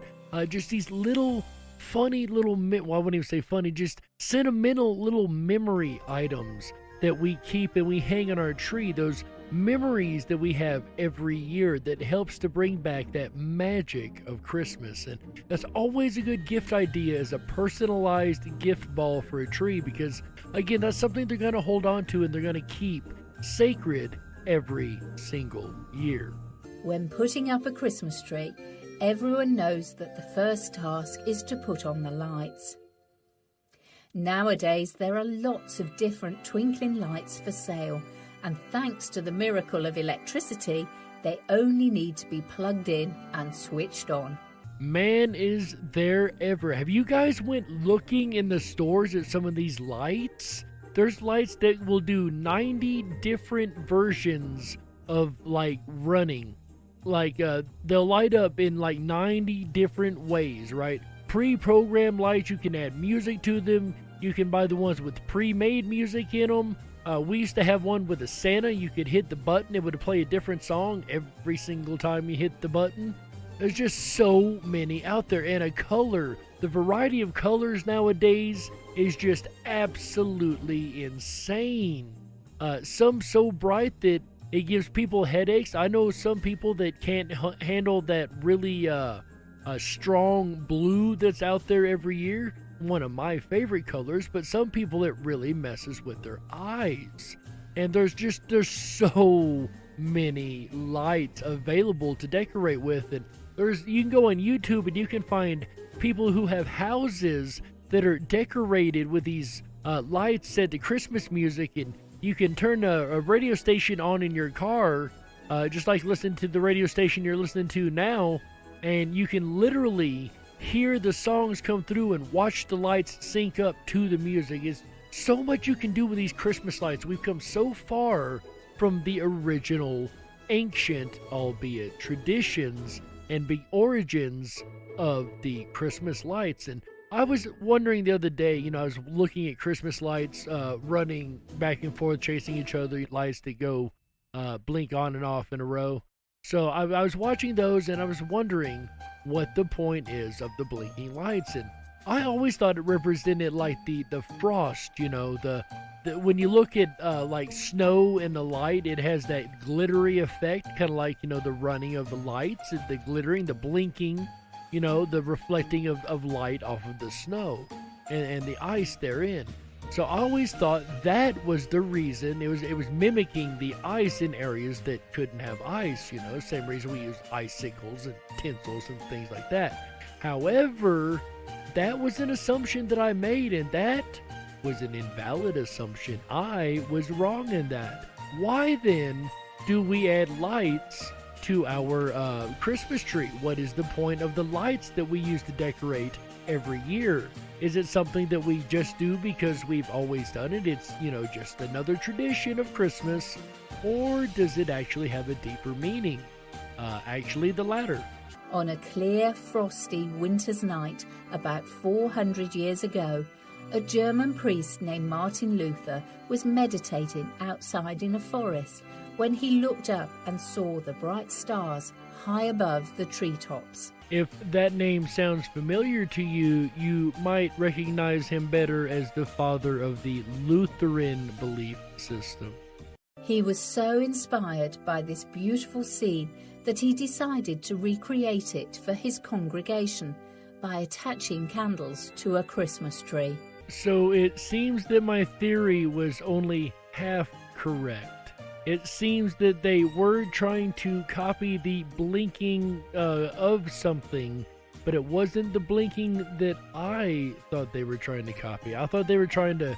just these little funny little, well, I wouldn't even say funny, just sentimental little memory items that we keep and we hang on our tree. Those memories that we have every year that helps to bring back that magic of Christmas. And that's always a good gift idea, as a personalized gift ball for a tree, because again, that's something they're going to hold on to and they're going to keep sacred every single year. When putting up a Christmas tree, everyone knows that the first task is to put on the lights. Nowadays, there are lots of different twinkling lights for sale, and thanks to the miracle of electricity, they only need to be plugged in and switched on. Man, is there ever. Have you guys went looking in the stores at some of these lights? There's lights that will do 90 different versions of like running. Like they'll light up in like 90 different ways, right? Pre-programmed lights, you can add music to them. You can buy the ones with pre-made music in them. We used to have one with a Santa. You could hit the button, it would play a different song every single time you hit the button. There's just so many out there, and a color. The variety of colors nowadays is just absolutely insane. Some so bright that it gives people headaches. I know some people that can't handle that really strong blue that's out there every year. One of my favorite colors, but some people it really messes with their eyes. And there's so many lights available to decorate with, and you can go on YouTube and you can find people who have houses that are decorated with these lights set to Christmas music, and you can turn a radio station on in your car, just like listen to the radio station you're listening to now, and you can literally hear the songs come through and watch the lights sync up to the music. It's so much you can do with these Christmas lights. We've come so far from the original, ancient, albeit traditions and big origins of the Christmas lights. And I was wondering the other day, I was looking at Christmas lights running back and forth, chasing each other, lights that go blink on and off in a row. So I was watching those and I was wondering what the point is of the blinking lights. And I always thought it represented like the frost, the when you look at like snow in the light, it has that glittery effect, kind of like, the running of the lights, the glittering, the blinking, the reflecting of light off of the snow and the ice therein. So I always thought that was the reason. It was mimicking the ice in areas that couldn't have ice, same reason we use icicles and tinsels and things like that. However, that was an assumption that I made, and that was an invalid assumption. I was wrong in that. Why then do we add lights to our Christmas tree? What is the point of the lights that we use to decorate every year? Is it something that we just do because we've always done it? It's, just another tradition of Christmas, or does it actually have a deeper meaning? Actually, the latter. On a clear, frosty winter's night about 400 years ago, a German priest named Martin Luther was meditating outside in a forest when he looked up and saw the bright stars high above the treetops. If that name sounds familiar to you, you might recognize him better as the father of the Lutheran belief system. He was so inspired by this beautiful scene that he decided to recreate it for his congregation by attaching candles to a Christmas tree. So it seems that my theory was only half correct. It seems that they were trying to copy the blinking of something, but it wasn't the blinking that I thought they were trying to copy. I thought they were trying to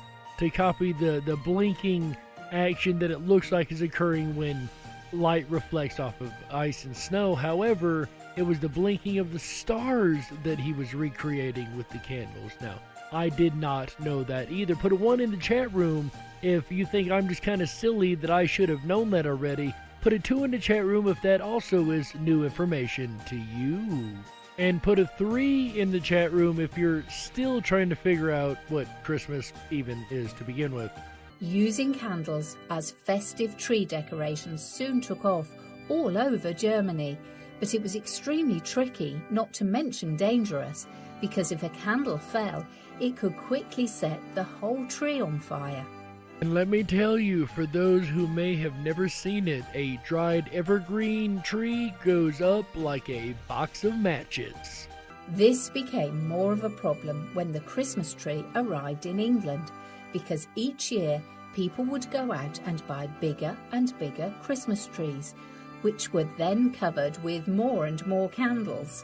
copy the blinking action that it looks like is occurring when light reflects off of ice and snow. However, it was the blinking of the stars that he was recreating with the candles. Now, I did not know that either. Put a 1 in the chat room if you think I'm just kind of silly that I should have known that already. Put a 2 in the chat room if that also is new information to you. And put a 3 in the chat room if you're still trying to figure out what Christmas even is to begin with. Using candles as festive tree decorations soon took off all over Germany, but it was extremely tricky, not to mention dangerous, because if a candle fell, it could quickly set the whole tree on fire. And let me tell you, for those who may have never seen it, a dried evergreen tree goes up like a box of matches. This became more of a problem when the Christmas tree arrived in England, because each year people would go out and buy bigger and bigger Christmas trees, which were then covered with more and more candles.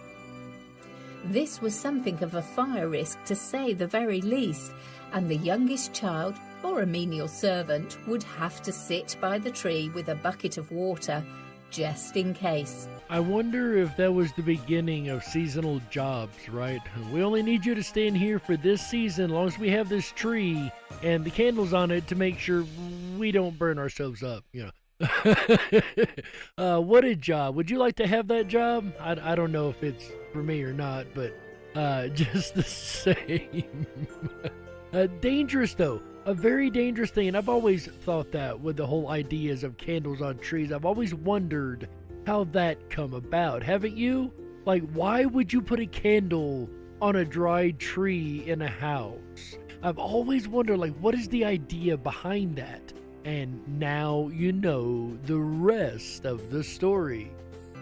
This was something of a fire risk, to say the very least, and the youngest child or a menial servant would have to sit by the tree with a bucket of water just in case. I wonder if that was the beginning of seasonal jobs, right? We only need you to stay in here for this season, as long as we have this tree and the candles on it to make sure we don't burn ourselves up, you know. What a job. Would you like to have that job? I don't know if it's for me or not, but just the same. Dangerous though, a very dangerous thing, and I've always thought that with the whole ideas of candles on trees. I've always wondered how that come about, haven't you? Like, why would you put a candle on a dried tree in a house? I've always wondered, like, what is the idea behind that? And now you know the rest of the story.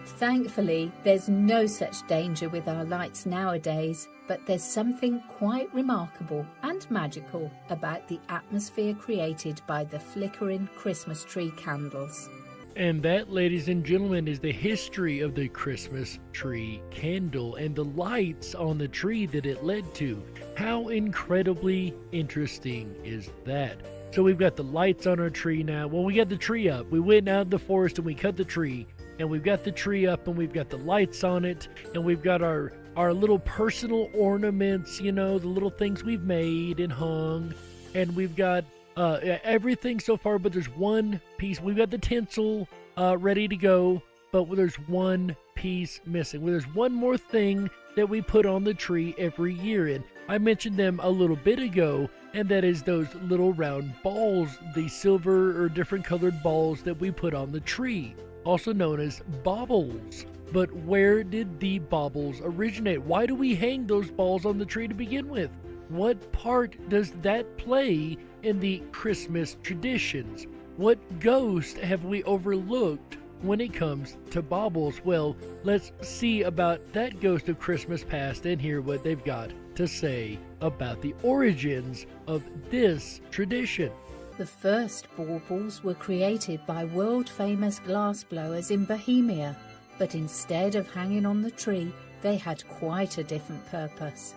Thankfully, there's no such danger with our lights nowadays, but there's something quite remarkable and magical about the atmosphere created by the flickering Christmas tree candles. And that, ladies and gentlemen, is the history of the Christmas tree candle and the lights on the tree that it led to. How incredibly interesting is that? So we've got the lights on our tree now. Well, we got the tree up. We went out of the forest and we cut the tree. And we've got the tree up and we've got the lights on it. And we've got our little personal ornaments, you know, the little things we've made and hung. And we've got everything so far, but there's one piece. We've got the tinsel ready to go, but there's one piece missing. Well, there's one more thing that we put on the tree every year. And I mentioned them a little bit ago, and that is those little round balls, the silver or different colored balls that we put on the tree, also known as baubles. But where did the baubles originate? Why do we hang those balls on the tree to begin with? What part does that play in the Christmas traditions? What ghost have we overlooked when it comes to baubles? Well, let's see about that ghost of Christmas past and hear what they've got to say about the origins of this tradition. The first baubles were created by world-famous glassblowers in Bohemia, but instead of hanging on the tree, they had quite a different purpose.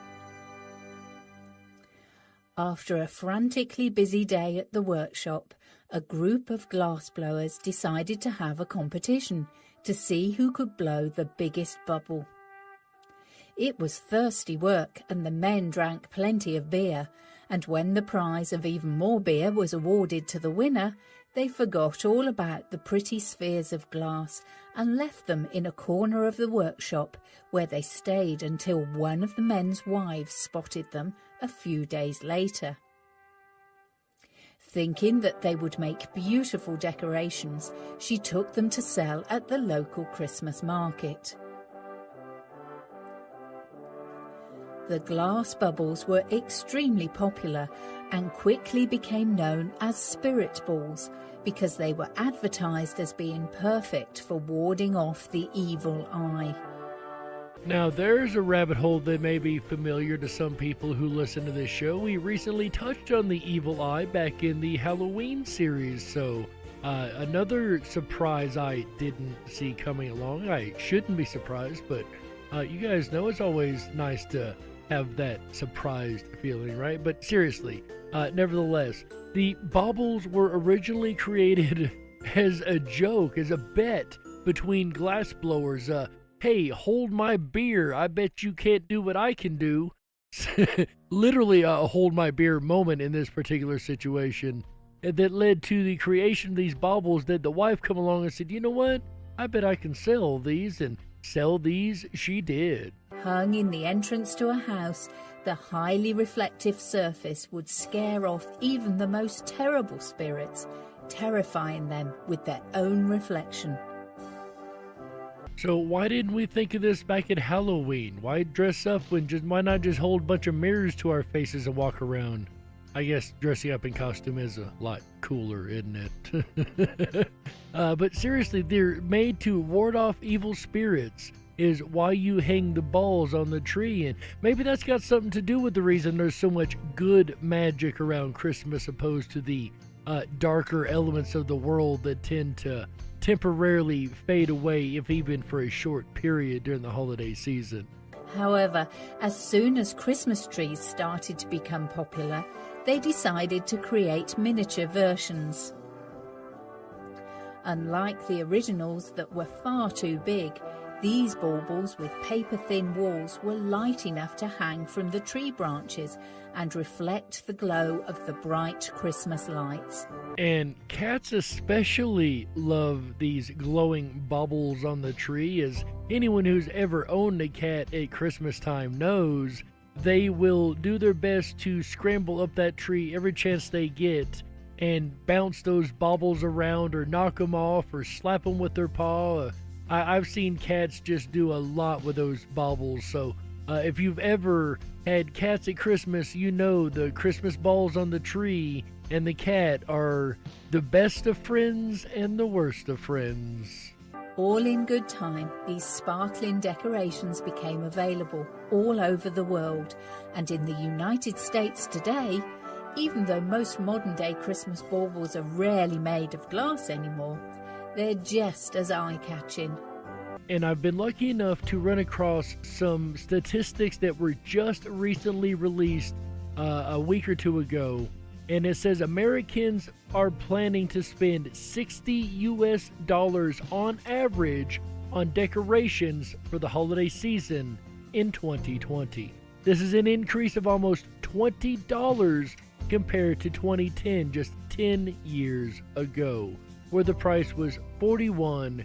After a frantically busy day at the workshop, a group of glassblowers decided to have a competition to see who could blow the biggest bubble. It was thirsty work, and the men drank plenty of beer, and when the prize of even more beer was awarded to the winner, they forgot all about the pretty spheres of glass and left them in a corner of the workshop, where they stayed until one of the men's wives spotted them a few days later. Thinking that they would make beautiful decorations, she took them to sell at the local Christmas market. The glass bubbles were extremely popular and quickly became known as spirit balls because they were advertised as being perfect for warding off the evil eye. Now, there's a rabbit hole that may be familiar to some people who listen to this show. We recently touched on the evil eye back in the Halloween series, so another surprise I didn't see coming along. I shouldn't be surprised, but you guys know it's always nice to have that surprised feeling, right? But seriously, nevertheless, the baubles were originally created as a joke, as a bet between glass blowers. hey, hold my beer, I bet you can't do what I can do. Literally a hold my beer moment in this particular situation, and that led to the creation of these baubles that the wife come along and said, you know what, I bet I can sell these, and sell these she did. Hung in the entrance to a house, the highly reflective surface would scare off even the most terrible spirits, terrifying them with their own reflection. So why didn't we think of this back at Halloween? Why dress up why not just hold a bunch of mirrors to our faces and walk around? I guess dressing up in costume is a lot cooler, isn't it? But seriously, they're made to ward off evil spirits, is why you hang the balls on the tree. And maybe that's got something to do with the reason there's so much good magic around Christmas opposed to the darker elements of the world that tend to temporarily fade away, if even for a short period during the holiday season. However, as soon as Christmas trees started to become popular, they decided to create miniature versions. Unlike the originals that were far too big, these baubles with paper-thin walls were light enough to hang from the tree branches and reflect the glow of the bright Christmas lights. And cats especially love these glowing baubles on the tree, as anyone who's ever owned a cat at Christmas time knows. They will do their best to scramble up that tree every chance they get and bounce those baubles around or knock them off or slap them with their paw. I've seen cats just do a lot with those baubles. So if you've ever had cats at Christmas, you know the Christmas balls on the tree and the cat are the best of friends and the worst of friends. All in good time, these sparkling decorations became available all over the world, and in the United States today, even though most modern-day Christmas baubles are rarely made of glass anymore, they're just as eye-catching. And I've been lucky enough to run across some statistics that were just recently released a week or two ago. And it says Americans are planning to spend $60 on average on decorations for the holiday season in 2020. This is an increase of almost $20 compared to 2010, just 10 years ago, where the price was $41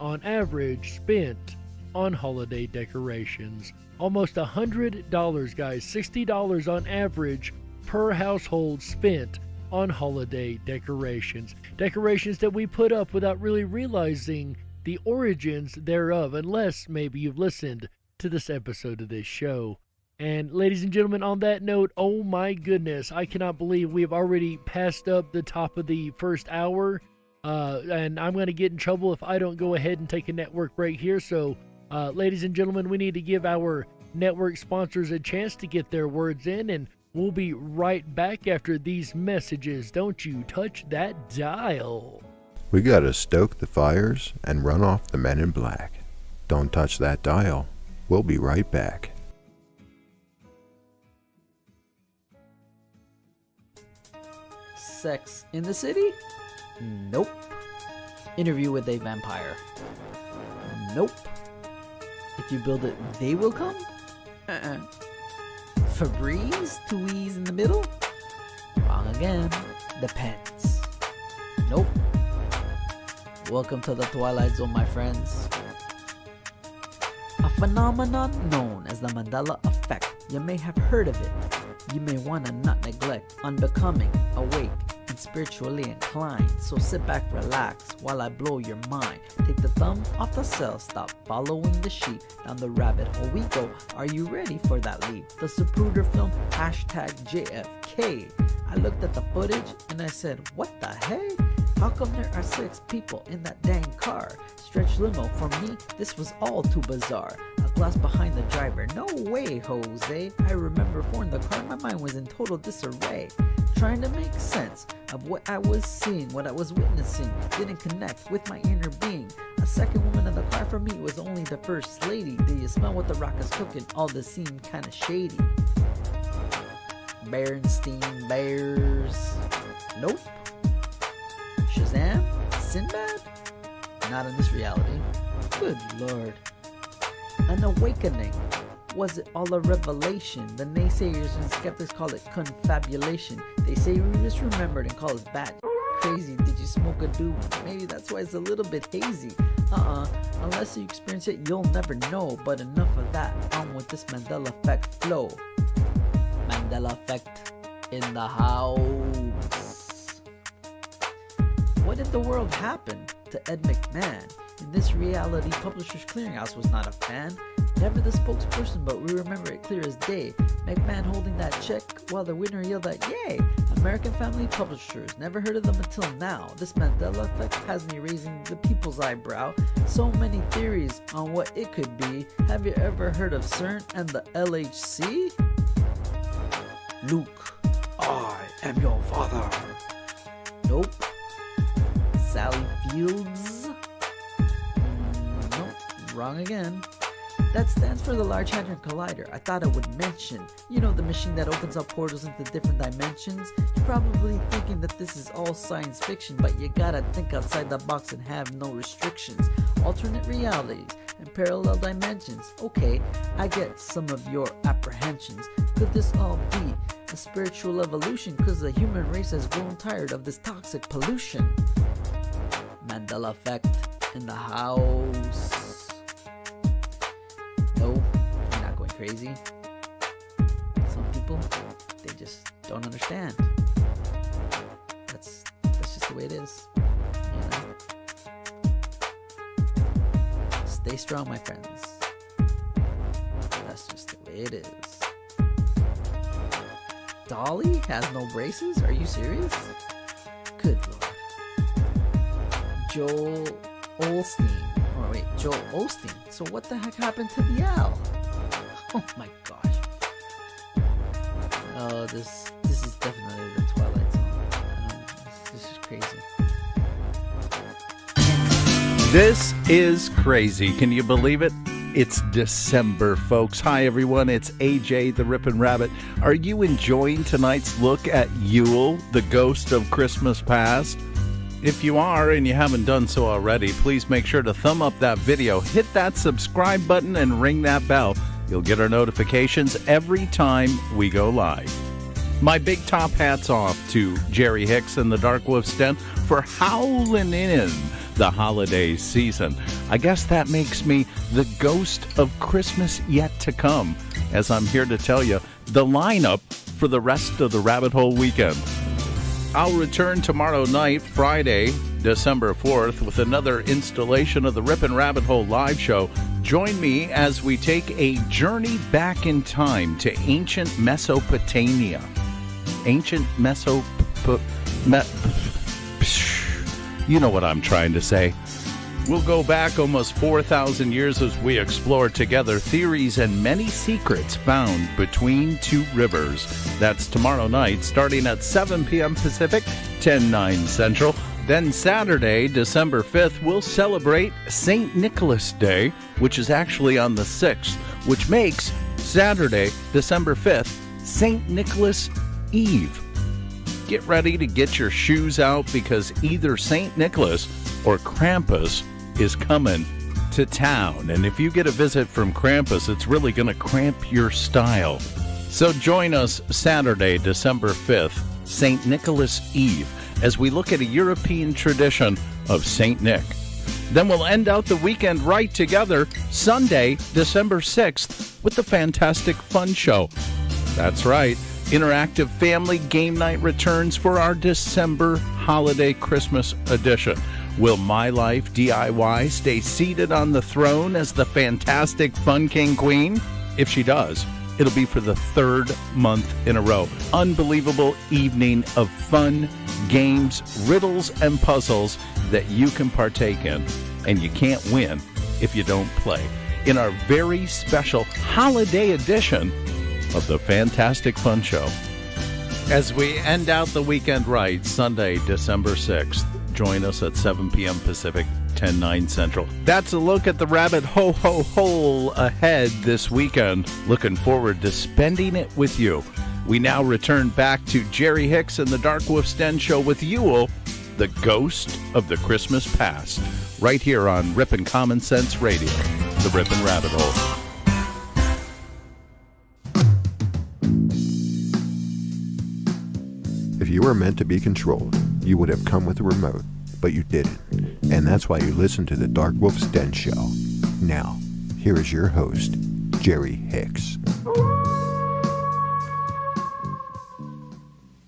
on average spent on holiday decorations. Almost $100, guys, $60 on average per household spent on holiday decorations. Decorations that we put up without really realizing the origins thereof, unless maybe you've listened to this episode of this show. And ladies and gentlemen, on that note, oh my goodness, I cannot believe we have already passed up the top of the first hour. And I'm going to get in trouble if I don't go ahead and take a network break here. So, ladies and gentlemen, we need to give our network sponsors a chance to get their words in, and we'll be right back after these messages. Don't you touch that dial. We gotta stoke the fires and run off the men in black. Don't touch that dial. We'll be right back. Sex in the city? Nope. Interview with a vampire? Nope. If you build it, they will come? Febreze? Tweeze in the middle? Wrong again. Depends. Nope. Welcome to the Twilight Zone, my friends. A phenomenon known as the Mandela effect. You may have heard of it. You may want to not neglect. Unbecoming, awake, and spiritually inclined. So sit back, relax, while I blow your mind. Take the thumb off the cell, stop following the sheep. Down the rabbit hole we go. Are you ready for that leap? The Zapruder film, #JFK. I looked at the footage and I said, what the heck? How come there are 6 people in that dang car? Stretch limo, for me, this was all too bizarre. A glass behind the driver, no way, Jose. I remember 4 in the car, my mind was in total disarray. Trying to make sense of what I was seeing, what I was witnessing. Didn't connect with my inner being. A second woman in the car for me was only the first lady. Do you smell what the rock is cooking? All this seemed kinda shady. Berenstein Bears. Nope. Shazam? Sinbad? Not in this reality. Good Lord. An awakening. Was it all a revelation? The naysayers and skeptics call it confabulation. They say we misremembered and call us bat crazy. Did you smoke a doob? Maybe that's why it's a little bit hazy. Unless you experience it, you'll never know. But enough of that. On with this Mandela effect flow. Mandela effect in the house. What did the world happen to Ed McMahon? In this reality, Publishers Clearinghouse was not a fan. Never the spokesperson, but we remember it clear as day. McMahon holding that check while the winner yelled out, "Yay!" American Family Publishers, never heard of them until now. This Mandela effect has me raising the people's eyebrow. So many theories on what it could be. Have you ever heard of CERN and the LHC? Luke, I am your father. Nope. Sally Fields? Nope, wrong again. That stands for the Large Hadron Collider. I thought I would mention. You know, the machine that opens up portals into different dimensions? You're probably thinking that this is all science fiction, but you gotta think outside the box and have no restrictions. Alternate realities and parallel dimensions. Okay, I get some of your apprehensions. Could this all be a spiritual evolution? Cause the human race has grown tired of this toxic pollution. Mandela effect in the house. No, you're not going crazy. Some people, they just don't understand. That's just the way it is. You know? Stay strong, my friends. That's just the way it is. Dolly has no braces? Are you serious? Good Lord. Joel Osteen. Oh wait, Joel Osteen. So what the heck happened to the owl? Oh my gosh. Oh, this is definitely the Twilight Zone. This is crazy. This is crazy. Can you believe it? It's December, folks. Hi, everyone. It's AJ, the Rippin' Rabbit. Are you enjoying tonight's look at Yule, the ghost of Christmas past? If you are and you haven't done so already, please make sure to thumb up that video, hit that subscribe button, and ring that bell. You'll get our notifications every time we go live. My big top hats off to Jerry Hicks and the Darkwolf's Den for howling in the holiday season. I guess that makes me the ghost of Christmas yet to come, as I'm here to tell you the lineup for the rest of the Rabbit Hole weekend. I'll return tomorrow night, Friday, December 4th, with another installation of the Rippin' Rabbit Hole live show. Join me as we take a journey back in time to ancient Mesopotamia. Ancient You know what I'm trying to say. We'll go back almost 4,000 years as we explore together theories and many secrets found between two rivers. That's tomorrow night, starting at 7 p.m. Pacific, 10/9 Central. Then Saturday, December 5th, we'll celebrate St. Nicholas Day, which is actually on the 6th, which makes Saturday, December 5th, St. Nicholas Eve. Get ready to get your shoes out because either St. Nicholas or Krampus is coming to town. And if you get a visit from Krampus, it's really going to cramp your style. So join us Saturday, December 5th, St. Nicholas Eve, as we look at a European tradition of St. Nick. Then we'll end out the weekend right together, Sunday, December 6th, with the Fantastic Fun Show. That's right. Interactive family game night returns for our December holiday Christmas edition. Will My Life DIY stay seated on the throne as the Fantastic Fun King Queen? If she does, it'll be for the 3rd month in a row. Unbelievable evening of fun, games, riddles, and puzzles that you can partake in. And you can't win if you don't play. In our very special holiday edition of the Fantastic Fun Show. As we end out the weekend right, Sunday, December 6th, join us at 7 p.m. Pacific, 10/9 Central. That's a look at the rabbit hole ahead this weekend. Looking forward to spending it with you. We now return back to Jerry Hicks and the Darkwolf's Den Show with Yule, the ghost of the Christmas past. right here on Rippin' Common Sense Radio, the Rippin' Rabbit Hole. If you were meant to be controlled, you would have come with a remote, but you didn't. And that's why you listen to the Darkwolf's Den Show. Now, here is your host, Jerry Hicks.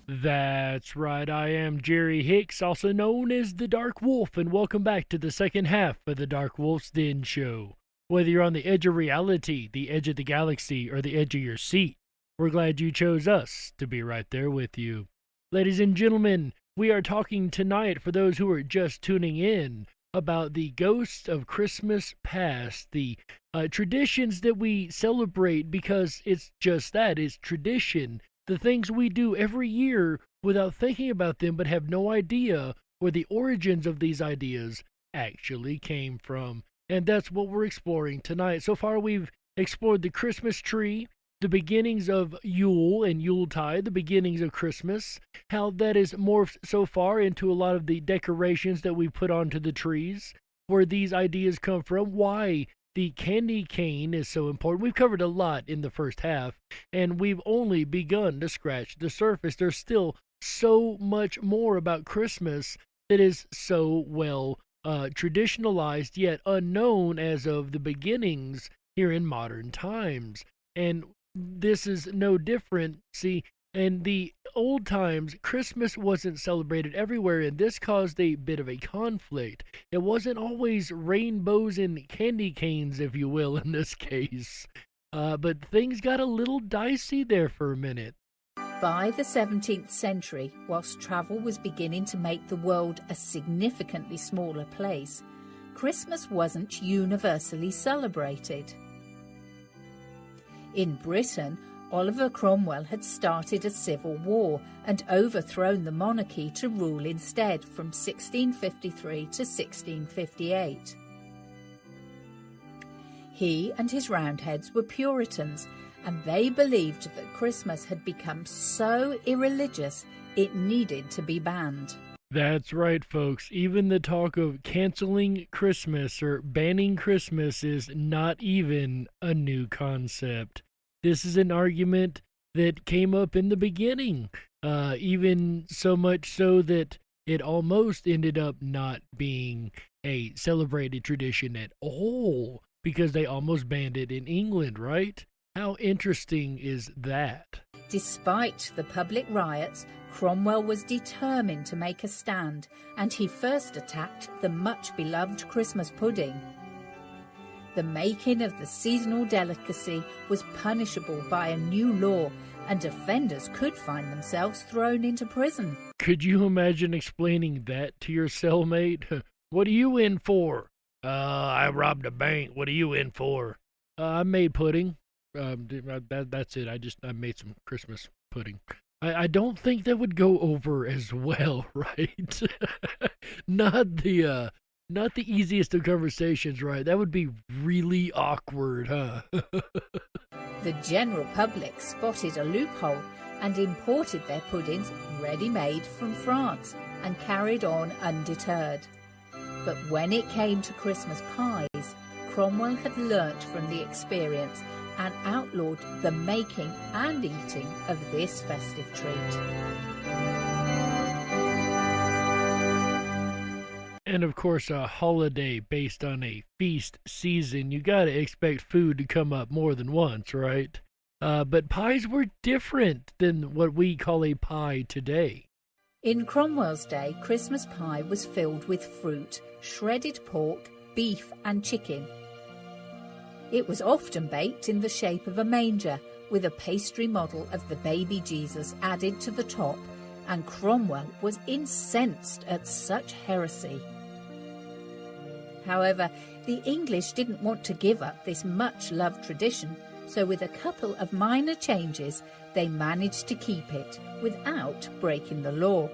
That's right, I am Jerry Hicks, also known as the Dark Wolf, and welcome back to the second half of the Darkwolf's Den Show. Whether you're on the edge of reality, the edge of the galaxy, or the edge of your seat, we're glad you chose us to be right there with you. Ladies and gentlemen, we are talking tonight, for those who are just tuning in, about the ghosts of Christmas past, the traditions that we celebrate because it's just that, it's tradition. The things we do every year without thinking about them but have no idea where the origins of these ideas actually came from. And that's what we're exploring tonight. So far we've explored the Christmas tree, the beginnings of Yule and Yuletide, the beginnings of Christmas, how that has morphed so far into a lot of the decorations that we put onto the trees, where these ideas come from, why the candy cane is so important. We've covered a lot in the first half, and we've only begun to scratch the surface. There's still so much more about Christmas that is so well traditionalized, yet unknown as of the beginnings here in modern times. And this is no different. See, in the old times, Christmas wasn't celebrated everywhere, and this caused a bit of a conflict. It wasn't always rainbows and candy canes, if you will, in this case. But things got a little dicey there for a minute. By the 17th century, whilst travel was beginning to make the world a significantly smaller place, Christmas wasn't universally celebrated. In Britain, Oliver Cromwell had started a civil war and overthrown the monarchy to rule instead from 1653 to 1658. He and his Roundheads were Puritans, and they believed that Christmas had become so irreligious it needed to be banned. That's right, folks. Even the talk of canceling Christmas or banning Christmas is not even a new concept. This is an argument that came up in the beginning, even so much so that it almost ended up not being a celebrated tradition at all, because they almost banned it in England, right? How interesting is that? Despite the public riots, Cromwell was determined to make a stand, and he first attacked the much-beloved Christmas pudding. The making of the seasonal delicacy was punishable by a new law, and offenders could find themselves thrown into prison. Could you imagine explaining that to your cellmate? What are you in for? I robbed a bank. What are you in for? I made pudding. That's it. I made some Christmas pudding. I don't think that would go over as well, right? Not the easiest of conversations, right? That would be really awkward, huh? The general public spotted a loophole and imported their puddings ready-made from France and carried on undeterred. But when it came to Christmas pies, Cromwell had learnt from the experience and outlawed the making and eating of this festive treat. And of course, a holiday based on a feast season, you gotta expect food to come up more than once, right? But pies were different than what we call a pie today. In Cromwell's day, Christmas pie was filled with fruit, shredded pork, beef and chicken. It was often baked in the shape of a manger, with a pastry model of the baby Jesus added to the top, and Cromwell was incensed at such heresy. However, the English didn't want to give up this much-loved tradition, so with a couple of minor changes, they managed to keep it without breaking the law.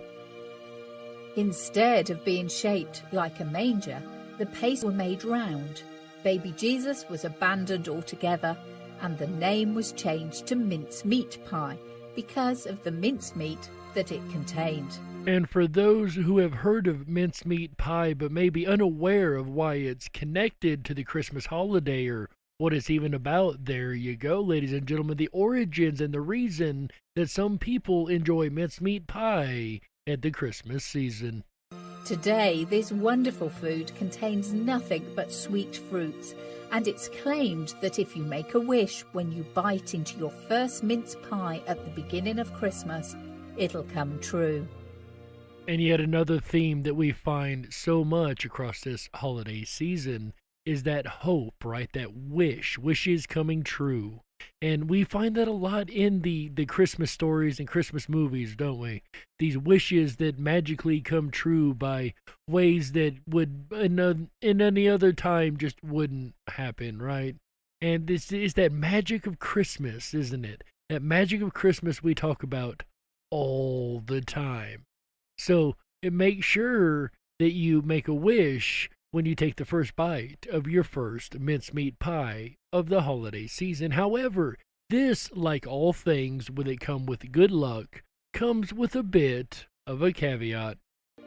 Instead of being shaped like a manger, the pasties were made round. Baby Jesus was abandoned altogether, and the name was changed to mincemeat pie because of the mincemeat that it contained. And for those who have heard of mincemeat pie but may be unaware of why it's connected to the Christmas holiday or what it's even about, there you go, ladies and gentlemen, the origins and the reason that some people enjoy mincemeat pie at the Christmas season. Today, this wonderful food contains nothing but sweet fruits, and it's claimed that if you make a wish when you bite into your first mince pie at the beginning of Christmas, it'll come true. And yet another theme that we find so much across this holiday season is that hope, right? That wishes coming true. And we find that a lot in the Christmas stories and Christmas movies, don't we? These wishes that magically come true by ways that would in any other time just wouldn't happen, right? And this is that magic of Christmas, isn't it? That magic of Christmas we talk about all the time. So make sure that you make a wish when you take the first bite of your first mincemeat pie of the holiday season. However, this, like all things when they come with good luck, comes with a bit of a caveat.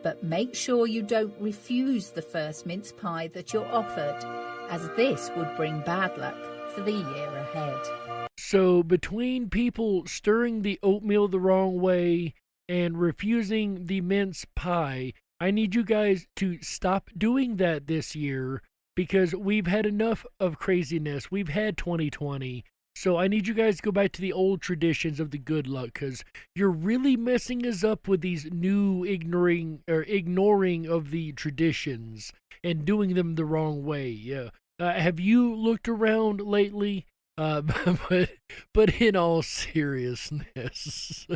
But make sure you don't refuse the first mince pie that you're offered, as this would bring bad luck for the year ahead. So between people stirring the oatmeal the wrong way and refusing the mince pie, I need you guys to stop doing that this year because we've had enough of craziness. We've had 2020. So I need you guys to go back to the old traditions of the good luck because you're really messing us up with these new ignoring of the traditions and doing them the wrong way. Yeah. Have you looked around lately? But in all seriousness,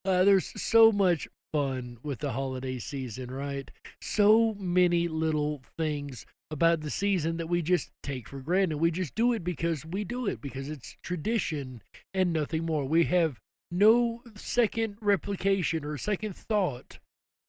there's so much fun with the holiday season, right? So many little things about the season that we just take for granted. We just do it because we do it, because it's tradition and nothing more. We have no second replication or second thought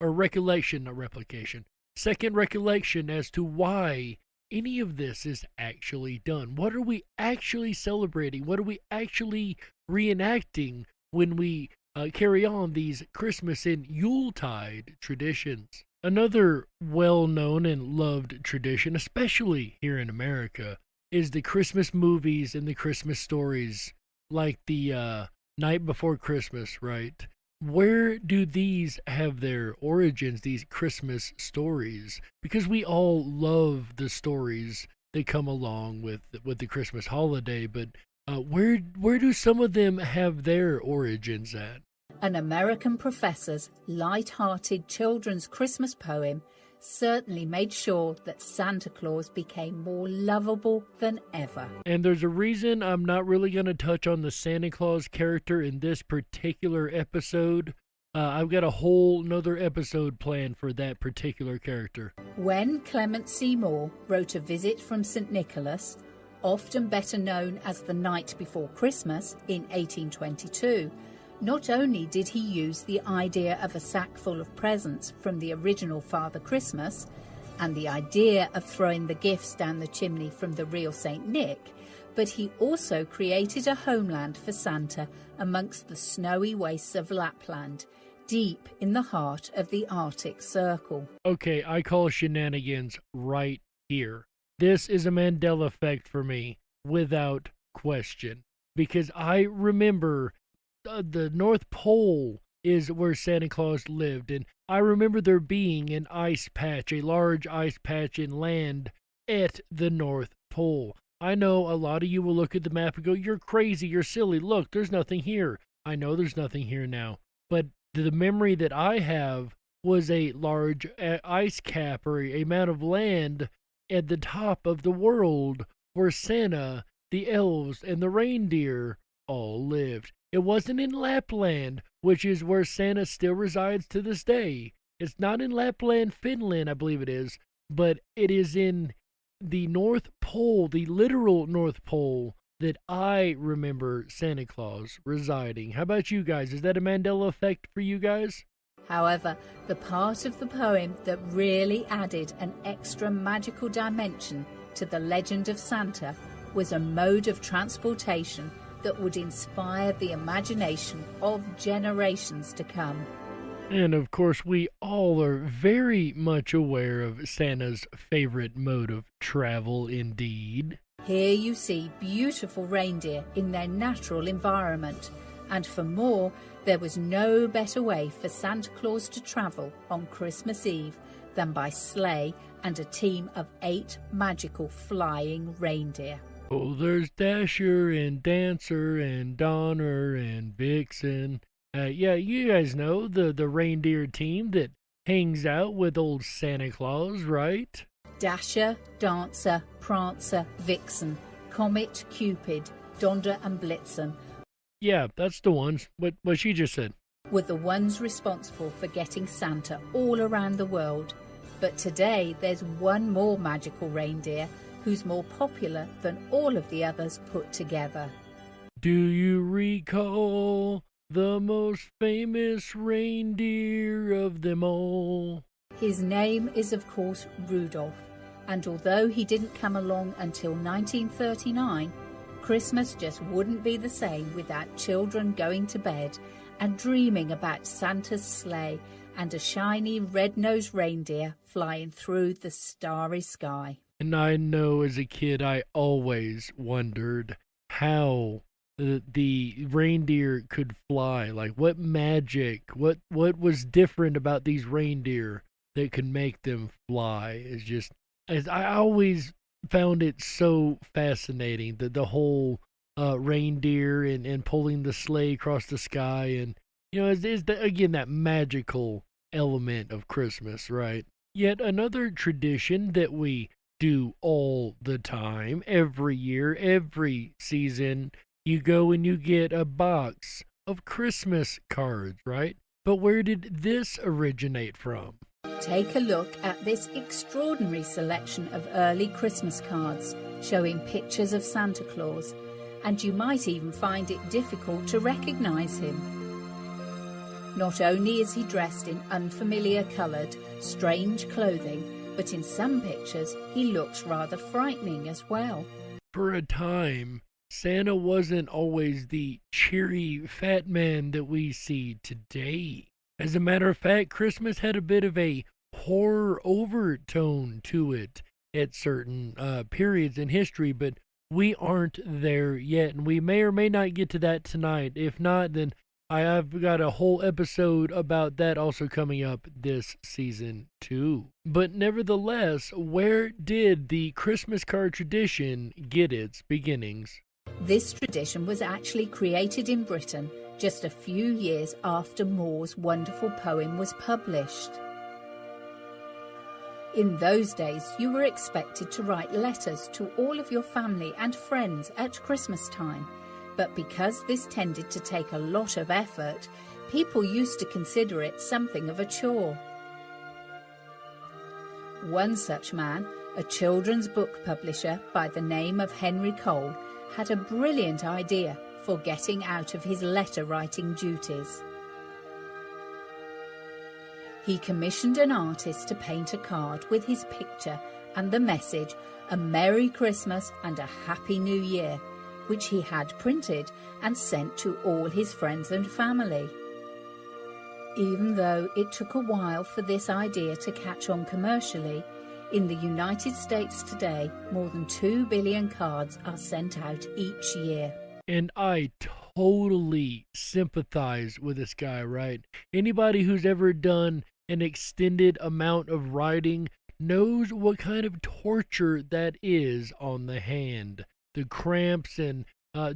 or recollection, not replication, second recollection as to why any of this is actually done. What are we actually celebrating? What are we actually reenacting when we carry on these Christmas and Yuletide traditions? Another well-known and loved tradition, especially here in America, is the Christmas movies and the Christmas stories, like the Night Before Christmas, right? Where do these have their origins, these Christmas stories? Because we all love the stories that come along with the Christmas holiday, but where do some of them have their origins at? An American professor's light-hearted children's Christmas poem certainly made sure that Santa Claus became more lovable than ever. And there's a reason I'm not really going to touch on the Santa Claus character in this particular episode. I've got a whole nother episode planned for that particular character. When Clement Seymour wrote A Visit from St. Nicholas, often better known as The Night Before Christmas, in 1822, not only did he use the idea of a sack full of presents from the original Father Christmas and the idea of throwing the gifts down the chimney from the real St. Nick, but he also created a homeland for Santa amongst the snowy wastes of Lapland, deep in the heart of the Arctic Circle. Okay, I call shenanigans right here. This is a Mandela effect for me, without question, because I remember the North Pole is where Santa Claus lived, and I remember there being an ice patch, a large ice patch in land at the North Pole. I know a lot of you will look at the map and go, "You're crazy, you're silly, look, there's nothing here." I know there's nothing here now, but the memory that I have was a large ice cap or a amount of land at the top of the world where Santa, the elves, and the reindeer all lived. It wasn't in Lapland, which is where Santa still resides to this day. It's not in Lapland, Finland, I believe it is, but it is in the North Pole, the literal North Pole, that I remember Santa Claus residing. How about you guys? Is that a Mandela effect for you guys? However, the part of the poem that really added an extra magical dimension to the legend of Santa was a mode of transportation that would inspire the imagination of generations to come. And of course, we all are very much aware of Santa's favorite mode of travel indeed. Here you see beautiful reindeer in their natural environment. And for more, there was no better way for Santa Claus to travel on Christmas Eve than by sleigh and a team of 8 magical flying reindeer. Oh, there's Dasher and Dancer and Donner and Vixen. Yeah, you guys know the reindeer team that hangs out with old Santa Claus, right? Dasher, Dancer, Prancer, Vixen, Comet, Cupid, Donder and Blitzen Yeah, that's the ones. What she just said. were the ones responsible for getting Santa all around the world. But today there's one more magical reindeer who's more popular than all of the others put together. Do you recall the most famous reindeer of them all? His name is, of course, Rudolph, and although he didn't come along until 1939, Christmas just wouldn't be the same without children going to bed and dreaming about Santa's sleigh and a shiny red-nosed reindeer flying through the starry sky. And I know as a kid I always wondered how the reindeer could fly. Like, what magic, what was different about these reindeer that could make them fly? It's just, as I always found it so fascinating, that the whole reindeer and pulling the sleigh across the sky, and again that magical element of Christmas, right? Yet another tradition that we do all the time, every year, every season, you go and you get a box of Christmas cards, right? But where did this originate from? Take a look at this extraordinary selection of early Christmas cards showing pictures of Santa Claus, and you might even find it difficult to recognize him. Not only is he dressed in unfamiliar coloured, strange clothing, but in some pictures he looks rather frightening as well. For a time, Santa wasn't always the cheery fat man that we see today. As a matter of fact, Christmas had a bit of a horror overtone to it at certain periods in history, but we aren't there yet, and we may or may not get to that tonight. If not, then I've got a whole episode about that also coming up this season too. But nevertheless, where did the Christmas card tradition get its beginnings? This tradition was actually created in Britain just a few years after Moore's wonderful poem was published. In those days, you were expected to write letters to all of your family and friends at Christmas time. But because this tended to take a lot of effort, people used to consider it something of a chore. One such man, a children's book publisher by the name of Henry Cole, had a brilliant idea for getting out of his letter-writing duties. He commissioned an artist to paint a card with his picture and the message, "A Merry Christmas and a Happy New Year," which he had printed and sent to all his friends and family. Even though it took a while for this idea to catch on commercially, in the United States today, more than 2 billion cards are sent out each year. And I totally sympathize with this guy, right? Anybody who's ever done an extended amount of writing knows what kind of torture that is on the hand. The cramps and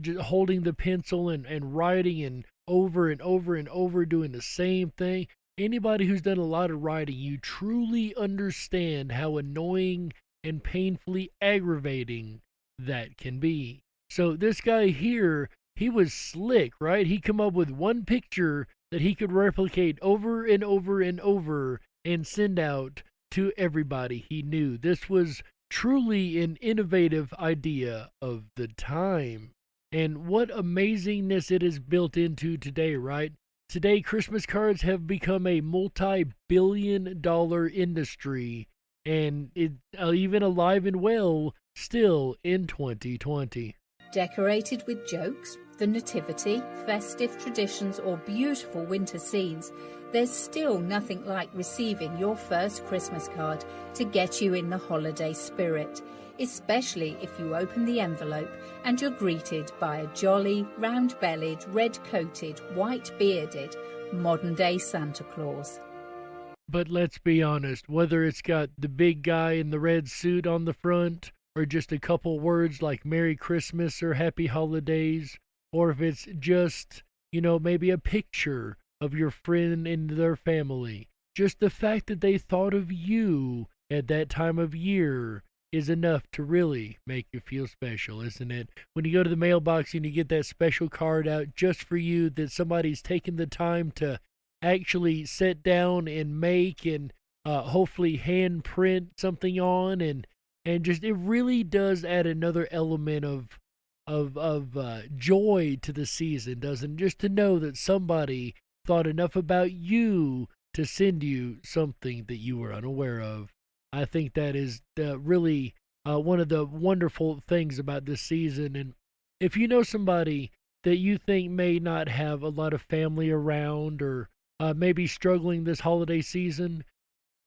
just holding the pencil and writing and over and over and over doing the same thing. Anybody who's done a lot of writing, you truly understand how annoying and painfully aggravating that can be. So this guy here, he was slick, right? He come up with one picture that he could replicate over and over and over and send out to everybody he knew. This was truly an innovative idea of the time. And what amazingness it is built into today, right? Today, Christmas cards have become a multi-billion-dollar industry, and it's even alive and well still in 2020. Decorated with jokes, the nativity, festive traditions or beautiful winter scenes, there's still nothing like receiving your first Christmas card to get you in the holiday spirit, especially if you open the envelope and you're greeted by a jolly, round-bellied, red-coated, white-bearded, modern-day Santa Claus. But let's be honest, whether it's got the big guy in the red suit on the front, or just a couple words like Merry Christmas or Happy Holidays, or if it's just, maybe a picture of your friend and their family, just the fact that they thought of you at that time of year is enough to really make you feel special, isn't it? When you go to the mailbox and you get that special card out just for you that somebody's taken the time to actually sit down and make and hopefully hand print something on, and just it really does add another element of joy to the season, doesn't it? Just to know that somebody thought enough about you to send you something that you were unaware of. I think that is really one of the wonderful things about this season. And if you know somebody that you think may not have a lot of family around, or maybe struggling this holiday season,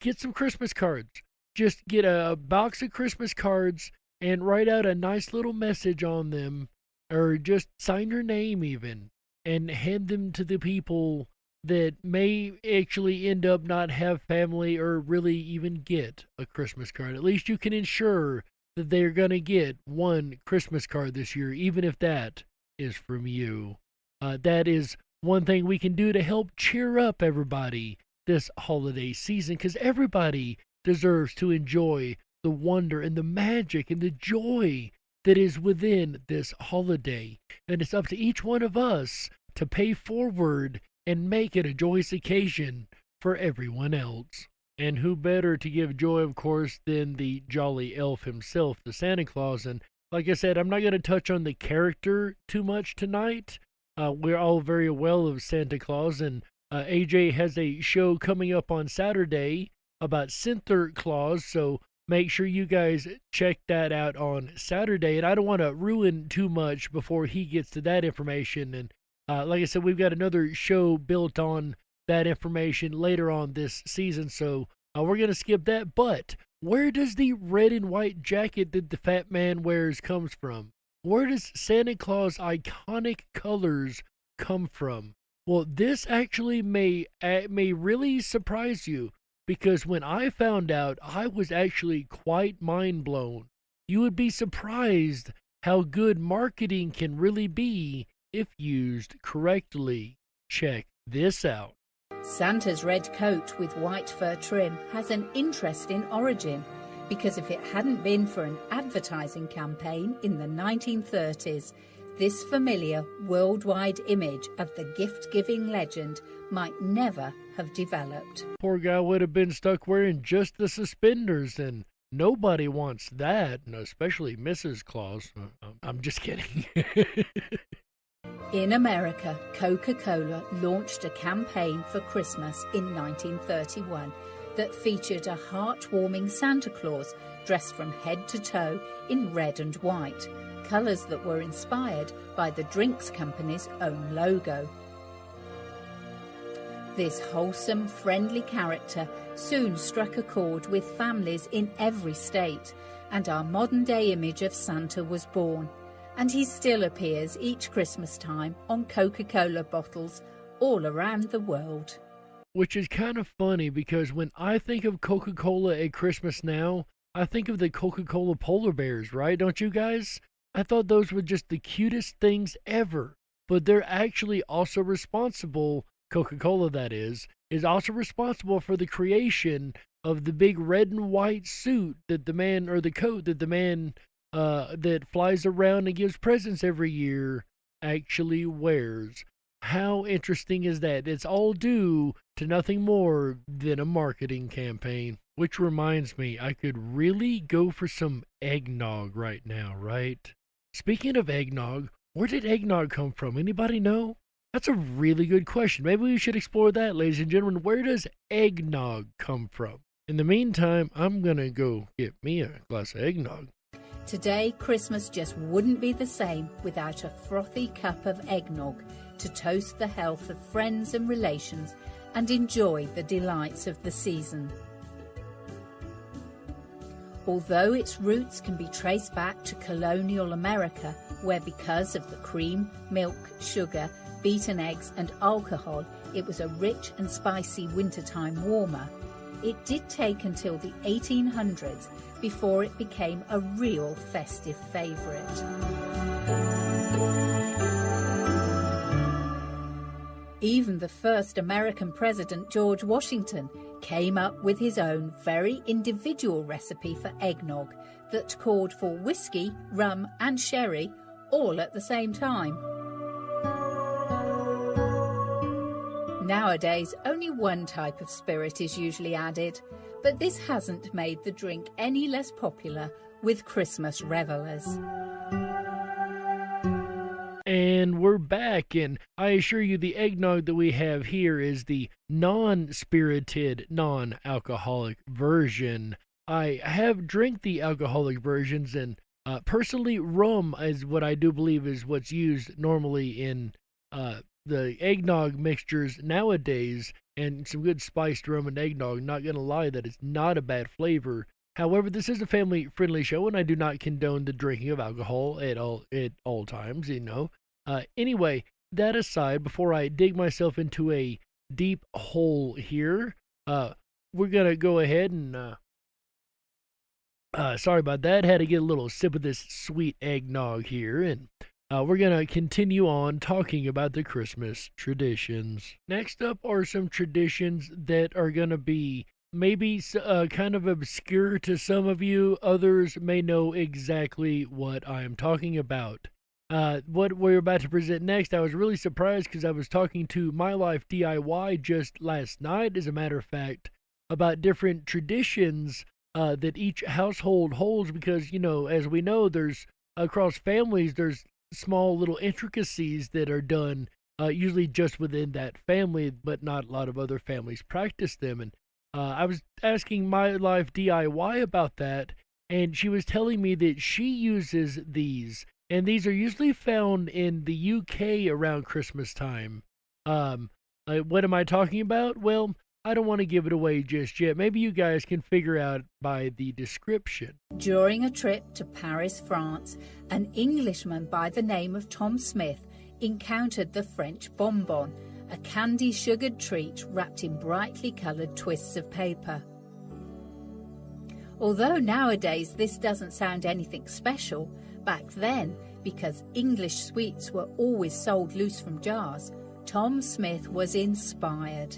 get some Christmas cards. Just get a box of Christmas cards and write out a nice little message on them, or just sign your name even, and hand them to the people that may actually end up not have family or really even get a Christmas card. At least you can ensure that they're going to get one Christmas card this year, even if that is from you. That is one thing we can do to help cheer up everybody this holiday season, because everybody deserves to enjoy the wonder and the magic and the joy that is within this holiday. And it's up to each one of us to pay forward and make it a joyous occasion for everyone else. And who better to give joy, of course, than the jolly elf himself, the Santa Claus. And like I said, I'm not going to touch on the character too much tonight. We're all very well of Santa Claus, and AJ has a show coming up on Saturday about Santa Claus, so make sure you guys check that out on Saturday. And I don't want to ruin too much before he gets to that information. And like I said, we've got another show built on that information later on this season, so we're going to skip that. But where does the red and white jacket that the fat man wears comes from? Where does Santa Claus' iconic colors come from? Well, this actually may really surprise you, because when I found out, I was actually quite mind blown. You would be surprised how good marketing can really be if used correctly. Check this out. Santa's red coat with white fur trim has an interesting origin, because if it hadn't been for an advertising campaign in the 1930s, this familiar worldwide image of the gift-giving legend might never have developed. Poor guy would have been stuck wearing just the suspenders, and nobody wants that, and especially Mrs. Claus. I'm just kidding. In America, Coca-Cola launched a campaign for Christmas in 1931 that featured a heartwarming Santa Claus dressed from head to toe in red and white, colours that were inspired by the drinks company's own logo. This wholesome, friendly character soon struck a chord with families in every state, and our modern-day image of Santa was born. And he still appears each Christmas time on Coca-Cola bottles all around the world. Which is kind of funny, because when I think of Coca-Cola at Christmas now, I think of the Coca-Cola polar bears, right? Don't you guys? I thought those were just the cutest things ever. But they're actually also responsible, Coca-Cola that is also responsible for the creation of the big red and white suit that the man, or the coat that the man that flies around and gives presents every year actually wears. How interesting is that? It's all due to nothing more than a marketing campaign. Which reminds me, I could really go for some eggnog right now, right? Speaking of eggnog, where did eggnog come from? Anybody know? That's a really good question. Maybe we should explore that, ladies and gentlemen. Where does eggnog come from? In the meantime, I'm gonna go get me a glass of eggnog. Today, Christmas just wouldn't be the same without a frothy cup of eggnog to toast the health of friends and relations and enjoy the delights of the season. Although its roots can be traced back to colonial America, where because of the cream, milk, sugar, beaten eggs and alcohol, it was a rich and spicy wintertime warmer, it did take until the 1800s before it became a real festive favourite. Even the first American president, George Washington, came up with his own very individual recipe for eggnog that called for whiskey, rum and sherry all at the same time. Nowadays, only one type of spirit is usually added, but this hasn't made the drink any less popular with Christmas revellers. And we're back, and I assure you the eggnog that we have here is the non-spirited, non-alcoholic version. I have drank the alcoholic versions, and personally, rum is what I do believe is what's used normally in the eggnog mixtures nowadays, and some good spiced rum and eggnog. Not gonna lie, that it's not a bad flavor. However, this is a family-friendly show, and I do not condone the drinking of alcohol at all times, you know. Anyway, that aside, before I dig myself into a deep hole here, we're gonna go ahead and sorry about that. Had to get a little sip of this sweet eggnog here, and we're gonna continue on talking about the Christmas traditions. Next up are some traditions that are gonna be maybe kind of obscure to some of you. Others may know exactly what I'm talking about. What we're about to present next, I was really surprised because I was talking to My Life DIY just last night, as a matter of fact, about different traditions that each household holds, because, you know, as we know, there's across families, there's small little intricacies that are done usually just within that family, but not a lot of other families practice them. And I was asking My Life DIY about that, and she was telling me that she uses these, and these are usually found in the UK around Christmas time. What am I talking about? Well, I don't want to give it away just yet. Maybe you guys can figure out by the description. During a trip to Paris, France, an Englishman by the name of Tom Smith encountered the French bonbon, a candy-sugared treat wrapped in brightly coloured twists of paper. Although nowadays this doesn't sound anything special, back then, because English sweets were always sold loose from jars, Tom Smith was inspired.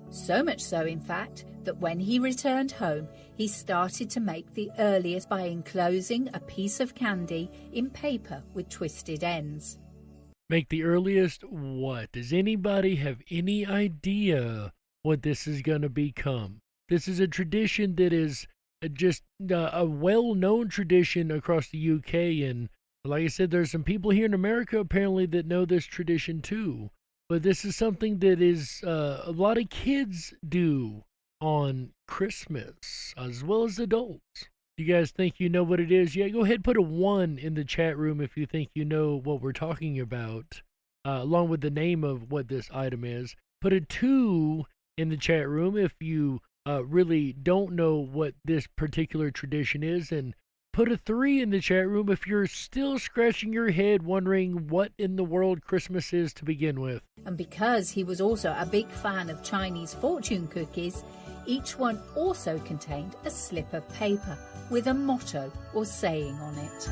So much so, in fact, that when he returned home, he started to make the earliest by enclosing a piece of candy in paper with twisted ends. Make the earliest what? Does anybody have any idea what this is going to become? This is a tradition that is just a well-known tradition across the UK, and like I said, there's some people here in America apparently that know this tradition too. But this is something that is a lot of kids do on Christmas, as well as adults. You guys think you know what it is? Yeah, go ahead and put a 1 in the chat room if you think you know what we're talking about, along with the name of what this item is. Put a 2 in the chat room if you really don't know what this particular tradition is, and put a 3 in the chat room if you're still scratching your head wondering what in the world Christmas is to begin with. And because he was also a big fan of Chinese fortune cookies, each one also contained a slip of paper with a motto or saying on it.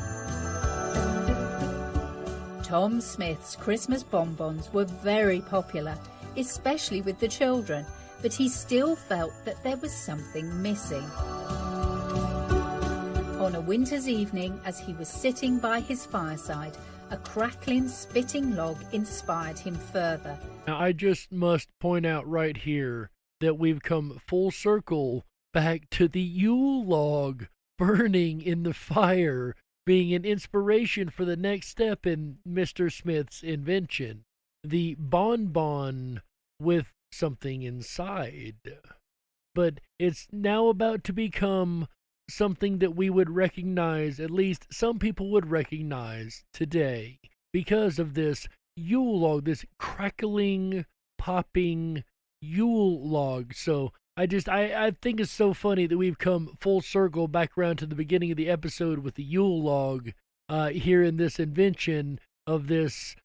Tom Smith's Christmas bonbons were very popular, especially with the children, but he still felt that there was something missing. On a winter's evening, as he was sitting by his fireside, a crackling, spitting log inspired him further. Now, I just must point out right here that we've come full circle back to the Yule log burning in the fire being an inspiration for the next step in Mr. Smith's invention, the bonbon with something inside. But it's now about to become something that we would recognize, at least some people would recognize today, because of this Yule log, this crackling, popping Yule log. So I think it's so funny that we've come full circle back around to the beginning of the episode with the Yule log here in this invention of this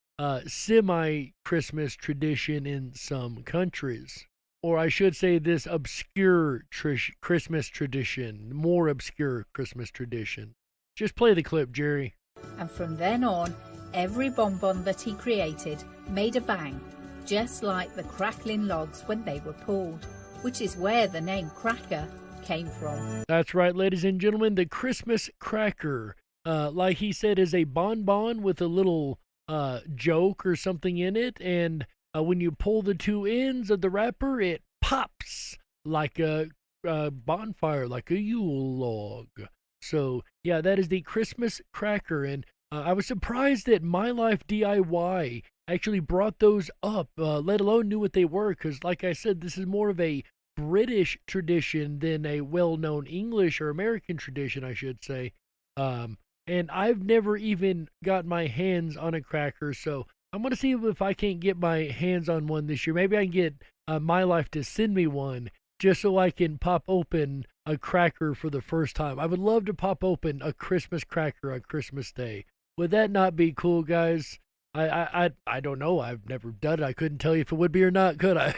semi-Christmas tradition in some countries. Or I should say this obscure Christmas tradition, more obscure Christmas tradition. Just play the clip, Jerry. And from then on, every bonbon that he created made a bang, just like the crackling logs when they were pulled, which is where the name cracker came from. That's right, ladies and gentlemen, the Christmas cracker, like he said, is a bonbon with a little joke or something in it, and when you pull the two ends of the wrapper, it pops like a bonfire, like a Yule log. So, yeah, that is the Christmas cracker, and I was surprised that My Life DIY actually brought those up, let alone knew what they were, because, like I said, this is more of a British tradition than a well-known English or American tradition, I should say. And I've never even got my hands on a cracker, so I'm going to see if I can't get my hands on one this year. Maybe I can get My Life to send me one just so I can pop open a cracker for the first time. I would love to pop open a Christmas cracker on Christmas Day. Would that not be cool, guys? I don't know. I've never done it. I couldn't tell you if it would be or not, could I?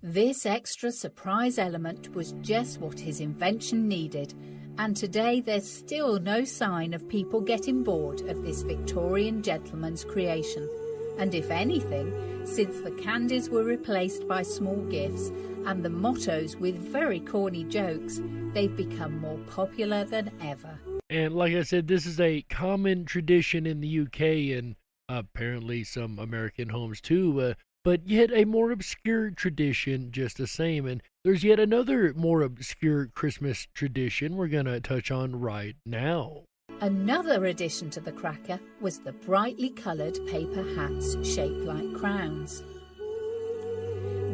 This extra surprise element was just what his invention needed, and today there's still no sign of people getting bored of this Victorian gentleman's creation. And if anything, since the candies were replaced by small gifts and the mottos with very corny jokes, they've become more popular than ever. And like I said, this is a common tradition in the UK and apparently some American homes too, but yet a more obscure tradition just the same. And there's yet another more obscure Christmas tradition we're going to touch on right now. Another addition to the cracker was the brightly coloured paper hats shaped like crowns.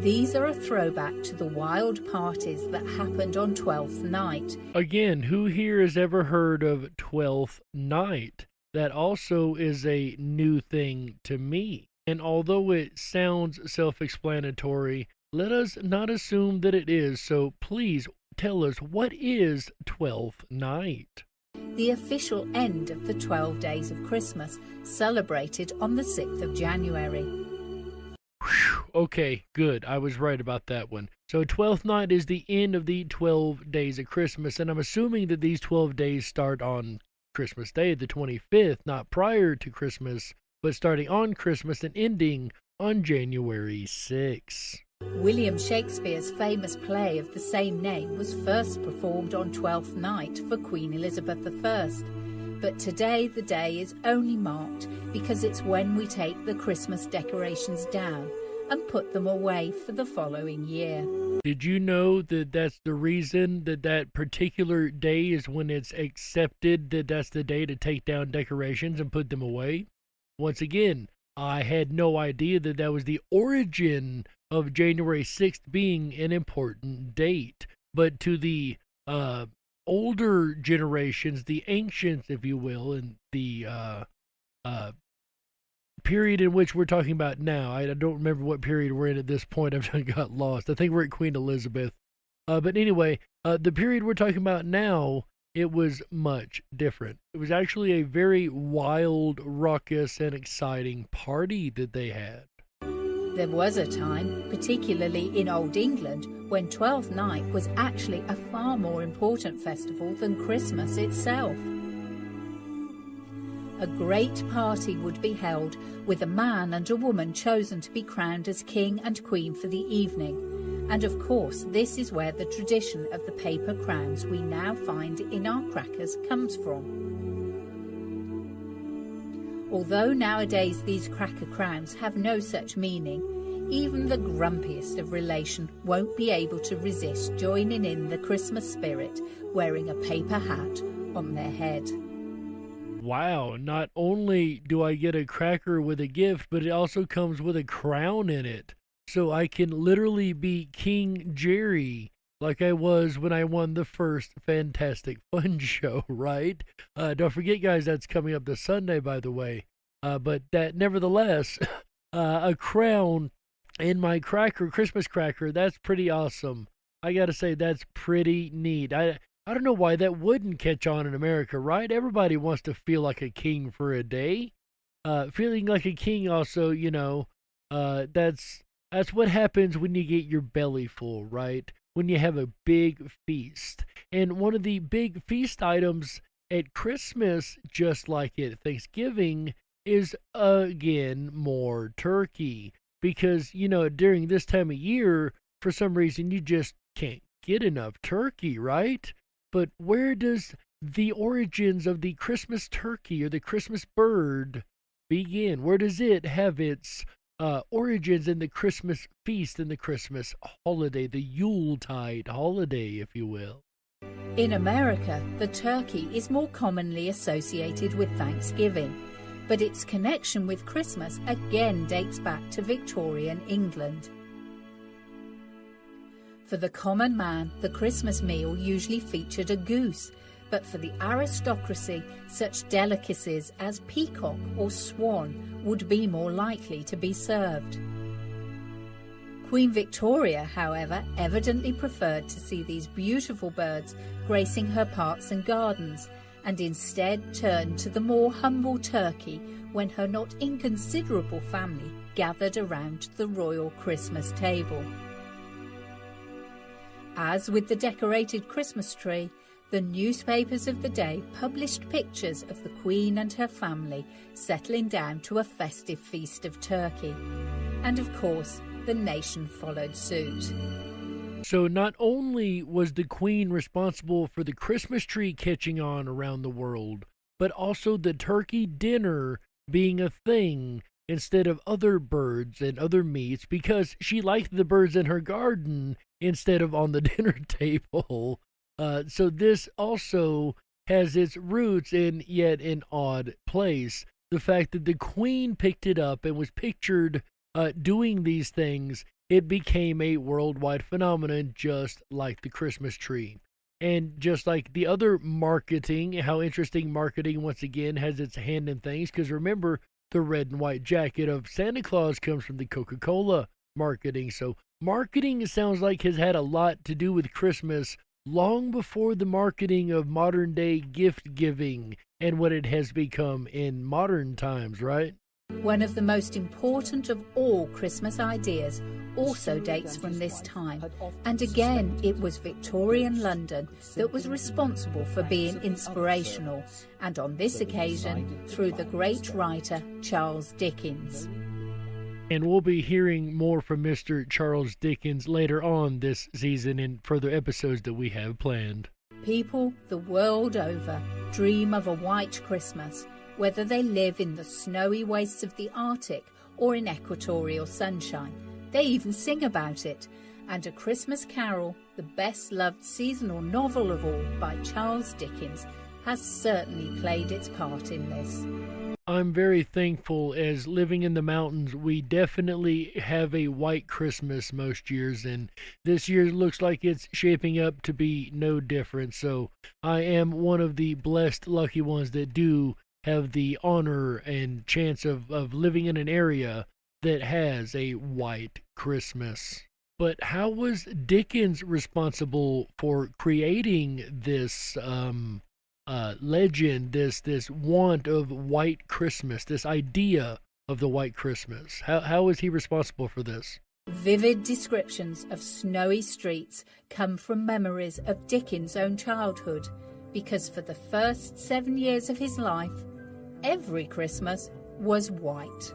These are a throwback to the wild parties that happened on 12th night. Again, who here has ever heard of 12th night? That also is a new thing to me. And although it sounds self-explanatory, let us not assume that it is. So please tell us, what is 12th night? The official end of the 12 days of Christmas, celebrated on the 6th of January. Okay, good. I was right about that one. So 12th night is the end of the 12 days of Christmas, and I'm assuming that these 12 days start on Christmas Day, the 25th, not prior to Christmas, but starting on Christmas and ending on January 6th. William Shakespeare's famous play of the same name was first performed on 12th night for Queen Elizabeth I. But today the day is only marked because it's when we take the Christmas decorations down and put them away for the following year. Did you know that that's the reason that that particular day is when it's accepted that that's the day to take down decorations and put them away? Once again, I had no idea that that was the origin of January 6th being an important date. But to the older generations, the ancients, if you will, and the period in which we're talking about now, I don't remember what period we're in at this point. I've got lost. I think we're at Queen Elizabeth. But anyway, the period we're talking about now, it was much different. It was actually a very wild, raucous, and exciting party that they had. There was a time, particularly in Old England, when 12th night was actually a far more important festival than Christmas itself. A great party would be held, with a man and a woman chosen to be crowned as king and queen for the evening. And of course, this is where the tradition of the paper crowns we now find in our crackers comes from. Although nowadays these cracker crowns have no such meaning, even the grumpiest of relation won't be able to resist joining in the Christmas spirit, wearing a paper hat on their head. Wow, not only do I get a cracker with a gift, but it also comes with a crown in it. So I can literally be King Jerry, like I was when I won the first Fantastic Fun show, right? Don't forget, guys, that's coming up this Sunday, by the way. But that, nevertheless, a crown in my Christmas cracker, that's pretty awesome. I gotta say, that's pretty neat. I don't know why that wouldn't catch on in America, right? Everybody wants to feel like a king for a day. Feeling like a king also, that's what happens when you get your belly full, right? When you have a big feast. And one of the big feast items at Christmas, just like at Thanksgiving, is again more turkey. Because, during this time of year, for some reason, you just can't get enough turkey, right? But where does the origins of the Christmas turkey or the Christmas bird begin? Where does it have its origins in the Christmas feast and the Christmas holiday, the Yuletide holiday, if you will? In America, the turkey is more commonly associated with Thanksgiving, but its connection with Christmas again dates back to Victorian England. For the common man, the Christmas meal usually featured a goose, but for the aristocracy, such delicacies as peacock or swan would be more likely to be served. Queen Victoria, however, evidently preferred to see these beautiful birds gracing her parks and gardens, and instead turned to the more humble turkey when her not inconsiderable family gathered around the royal Christmas table. As with the decorated Christmas tree, the newspapers of the day published pictures of the Queen and her family settling down to a festive feast of turkey. And of course, the nation followed suit. So not only was the Queen responsible for the Christmas tree catching on around the world, but also the turkey dinner being a thing instead of other birds and other meats, because she liked the birds in her garden instead of on the dinner table. So this also has its roots in yet an odd place. The fact that the Queen picked it up and was pictured doing these things, it became a worldwide phenomenon, just like the Christmas tree. And just like the other marketing, how interesting marketing once again has its hand in things, because remember, the red and white jacket of Santa Claus comes from the Coca-Cola marketing. So marketing, sounds like, has had a lot to do with Christmas long before the marketing of modern day gift giving and what it has become in modern times, right? One of the most important of all Christmas ideas also dates from this time, and again it was Victorian London that was responsible for being inspirational, and on this occasion through the great writer Charles Dickens. And we'll be hearing more from Mr. Charles Dickens later on this season in further episodes that we have planned. People the world over dream of a white Christmas, whether they live in the snowy wastes of the Arctic or in equatorial sunshine. They even sing about it. And A Christmas Carol, the best-loved seasonal novel of all by Charles Dickens, has certainly played its part in this. I'm very thankful, as living in the mountains, we definitely have a white Christmas most years, and this year looks like it's shaping up to be no different. So I am one of the blessed, lucky ones that do have the honor and chance of living in an area that has a white Christmas. But how was Dickens responsible for creating this legend, this want of white Christmas, this idea of the white Christmas? How is he responsible for this? Vivid descriptions of snowy streets come from memories of Dickens' own childhood, because for the first 7 years of his life, every Christmas was white.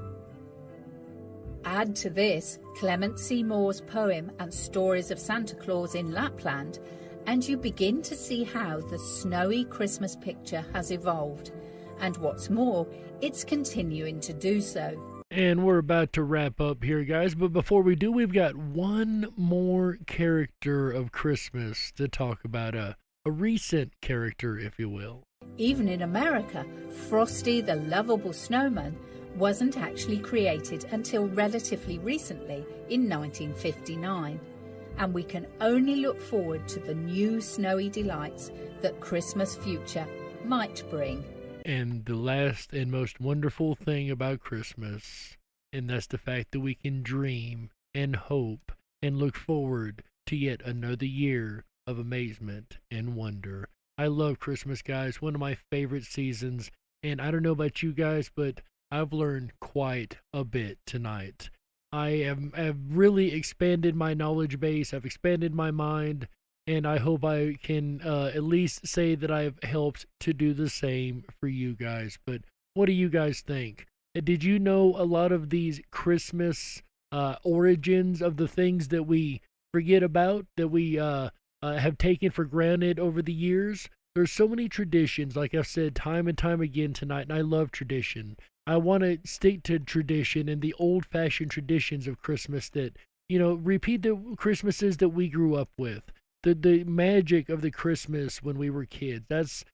Add to this Clement Seymour's poem and stories of Santa Claus in Lapland, and you begin to see how the snowy Christmas picture has evolved. And what's more, it's continuing to do so. And we're about to wrap up here, guys, but before we do, we've got one more character of Christmas to talk about, a recent character, if you will. Even in America, Frosty the lovable snowman wasn't actually created until relatively recently, in 1959. and we can only look forward to the new snowy delights that Christmas future might bring. And the last and most wonderful thing about Christmas, and that's the fact that we can dream and hope and look forward to yet another year of amazement and wonder. I love Christmas, guys. One of my favorite seasons. And I don't know about you guys, but I've learned quite a bit tonight. I have really expanded my knowledge base. I've expanded my mind. And I hope I can at least say that I've helped to do the same for you guys. But what do you guys think? Did you know a lot of these Christmas origins of the things that we forget about, that we have taken for granted over the years? There's so many traditions, like I've said time and time again tonight, and I love tradition. I want to stick to tradition and the old-fashioned traditions of Christmas that, repeat the Christmases that we grew up with. The magic of the Christmas when we were kids. That's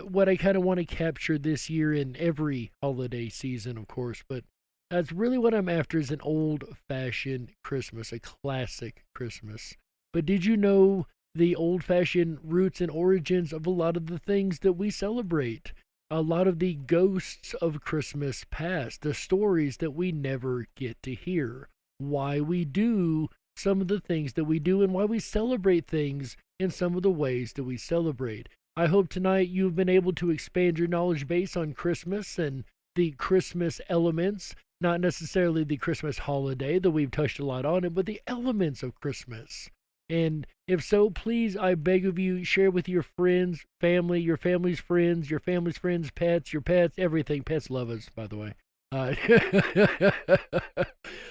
what I kind of want to capture this year in every holiday season, of course. But that's really what I'm after, is an old-fashioned Christmas, a classic Christmas. But did you know the old-fashioned roots and origins of a lot of the things that we celebrate? A lot of the ghosts of Christmas past, the stories that we never get to hear, why we do some of the things that we do, and why we celebrate things in some of the ways that we celebrate. I hope tonight you've been able to expand your knowledge base on Christmas and the Christmas elements, not necessarily the Christmas holiday, though we've touched a lot on it, but the elements of Christmas. And if so, please, I beg of you, share with your friends, family, your family's friends, pets, your pets, everything. Pets love us, by the way.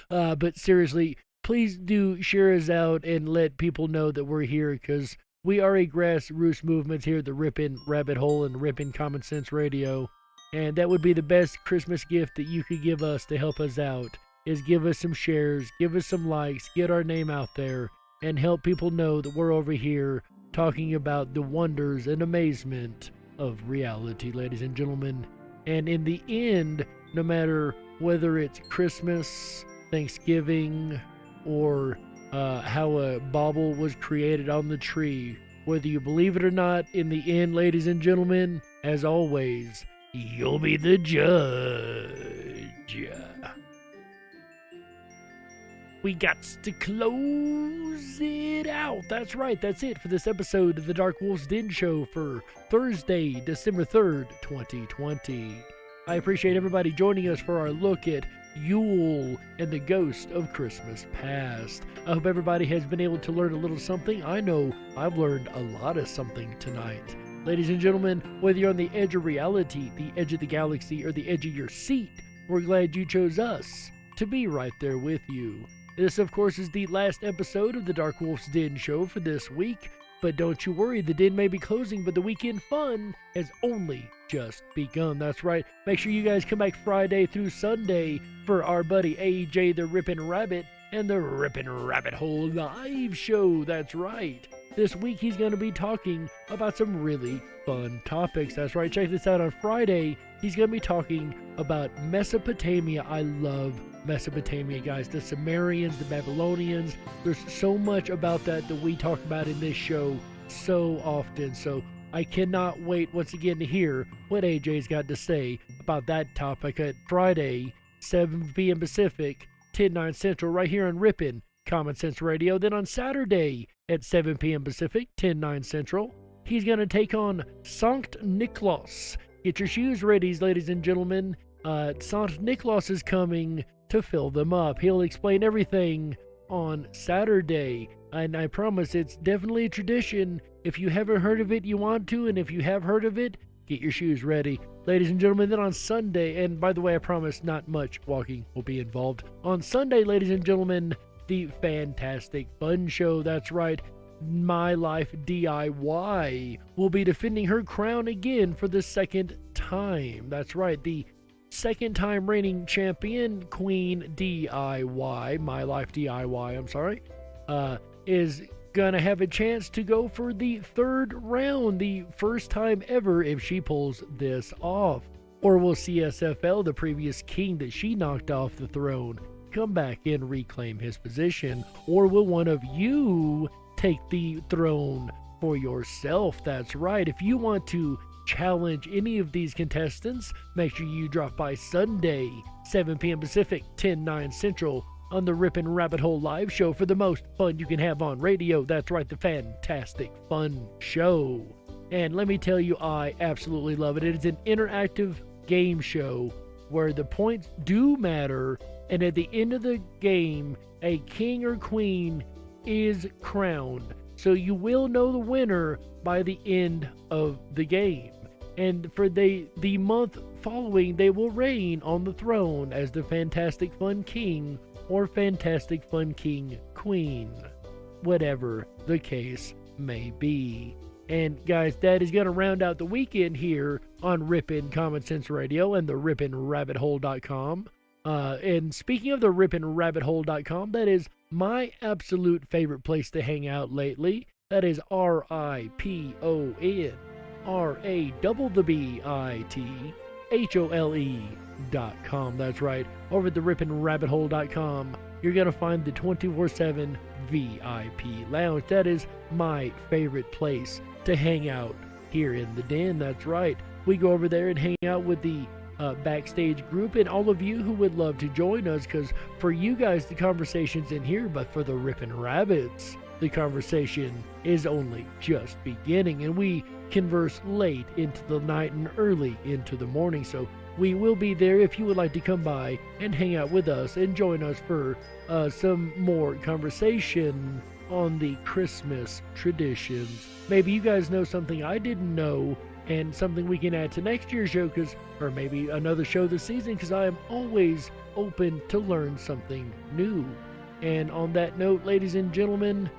But seriously, please do share us out and let people know that we're here, because we are a grassroots movement here at the Rippin' Rabbit Hole and Rippin' Common Sense Radio. And that would be the best Christmas gift that you could give us to help us out, is give us some shares, give us some likes, get our name out there, and help people know that we're over here talking about the wonders and amazement of reality, ladies and gentlemen. And in the end, no matter whether it's Christmas, Thanksgiving, or how a bauble was created on the tree, whether you believe it or not, in the end, ladies and gentlemen, as always, you'll be the judge. We got to close it out. That's right, that's it for this episode of the DarkWolf's Den Show for Thursday, December 3rd, 2020. I appreciate everybody joining us for our look at YULE and the ghost of Christmas past. I hope everybody has been able to learn a little something. I know I've learned a lot of something tonight. Ladies and gentlemen, whether you're on the edge of reality, the edge of the galaxy, or the edge of your seat, we're glad you chose us to be right there with you. This, of course, is the last episode of the DarkWolf's Den Show for this week. But don't you worry, the den may be closing, but the weekend fun has only just begun. That's right. Make sure you guys come back Friday through Sunday for our buddy AJ the Rippin' Rabbit and the Rippin' Rabbit Hole live show. That's right. This week he's going to be talking about some really fun topics. That's right. Check this out on Friday. He's going to be talking about Mesopotamia. I love Mesopotamia, guys. The Sumerians, the Babylonians. There's so much about that we talk about in this show so often. So I cannot wait once again to hear what AJ's got to say about that topic at Friday, 7 p.m. Pacific, 10/9 Central, right here on Rippin' Common Sense Radio. Then on Saturday at 7 p.m. Pacific, 10/9 Central, he's going to take on Sankt Nikolaus. Get your shoes ready, ladies and gentlemen. Sankt Nikolaus is coming to fill them up. He'll explain everything on Saturday, and I promise it's definitely a tradition. If you haven't heard of it, you want to, and if you have heard of it, get your shoes ready. Ladies and gentlemen, then on Sunday, and by the way, I promise not much walking will be involved. On Sunday, ladies and gentlemen, the Fantastic Fun Show. That's right. My Life DIY will be defending her crown again for the second time. That's right. The second time reigning champion, Queen DIY, My Life DIY, I'm sorry, is gonna have a chance to go for the third round, the first time ever if she pulls this off. Or will CSFL, the previous king that she knocked off the throne, come back and reclaim his position? Or will one of you take the throne for yourself? That's right. If you want to challenge any of these contestants, make sure you drop by Sunday, 7 p.m. Pacific, 10/9 Central, on the Rippin' Rabbit Hole live show for the most fun you can have on radio. That's right, the Fantastic Fun Show. And let me tell you, I absolutely love it. It is an interactive game show where the points do matter, and at the end of the game, a king or queen is crowned. So you will know the winner by the end of the game. And for the month following, they will reign on the throne as the Fantastic Fun King or Fantastic Fun King Queen, whatever the case may be. And guys, that is going to round out the weekend here on Rippin' Common Sense Radio and the Rippin'RabbitHole.com. And speaking of the Rippin'RabbitHole.com, that is my absolute favorite place to hang out lately. That is Rippin'RabbitHole.com. That's right. Over at the Rippin'RabbitHole.com, you're going to find the 24/7 VIP Lounge. That is my favorite place to hang out here in the den. That's right. We go over there and hang out with the backstage group and all of you who would love to join us, because for you guys, the conversation's in here, but for the Rippin' Rabbits, the conversation is only just beginning, and we converse late into the night and early into the morning. So we will be there if you would like to come by and hang out with us and join us for some more conversation on the Christmas traditions. Maybe you guys know something I didn't know and something we can add to next year's show, or maybe another show this season, because I am always open to learn something new. And on that note, ladies and gentlemen,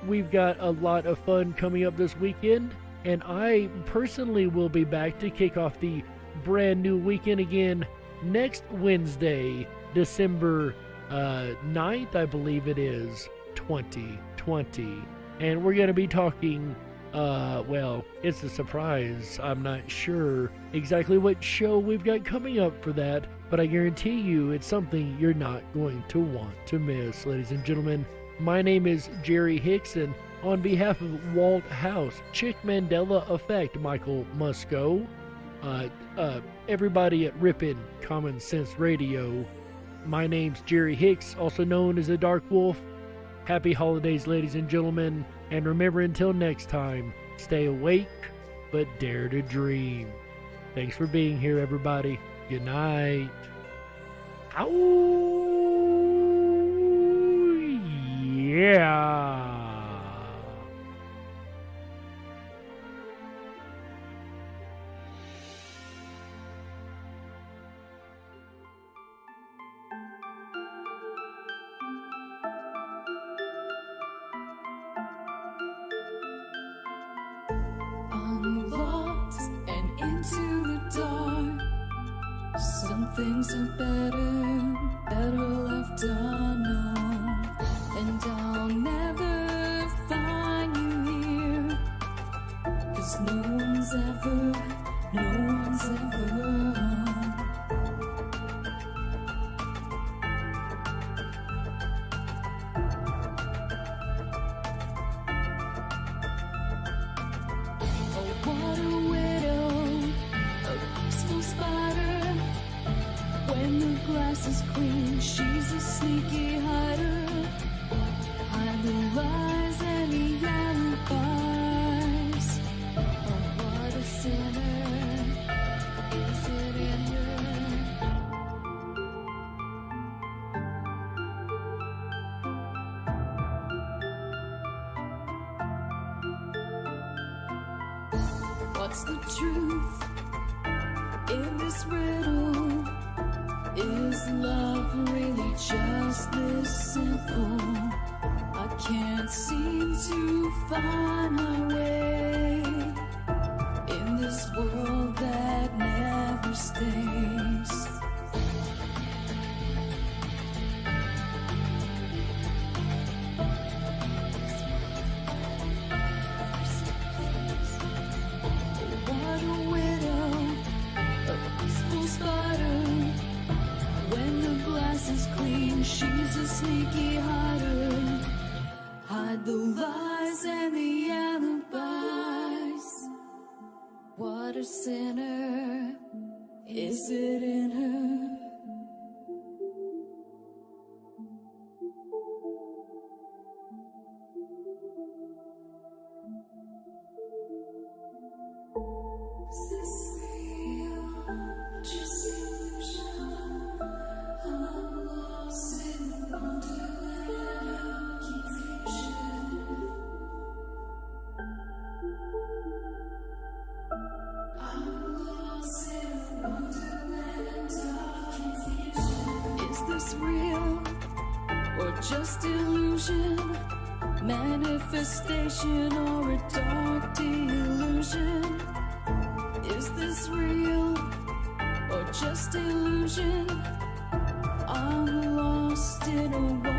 we've got a lot of fun coming up this weekend, and I personally will be back to kick off the brand new weekend again next Wednesday, December 9th, I believe it is, 2020. And we're going to be talking, well, it's a surprise. I'm not sure exactly what show we've got coming up for that, but I guarantee you it's something you're not going to want to miss. Ladies and gentlemen, my name is Jerry Hicks, and on behalf of Walt House, Chick Mandela Effect, Michael Musco, everybody at Rippin' Common Sense Radio, my name's Jerry Hicks, also known as the Dark Wolf. Happy holidays, ladies and gentlemen, and remember, until next time, stay awake, but dare to dream. Thanks for being here, everybody. Good night. Ow! Yeah! Unlocked and into the dark. Some things are better left unknown. And I'll never find you here, 'cause no one's ever home. What a widow, a peaceful spider. When the grass is green, she's a sneaky hider. Hide the lies and the alibis. Oh, what a sinner is it in her? What's the truth in this riddle? Is love really just this simple? I can't seem to find my way in this world that never stays. What a widow, a peaceful spider. When the glass is clean, this real or just illusion? Manifestation or a dark delusion? Is this real or just illusion? I'm lost in a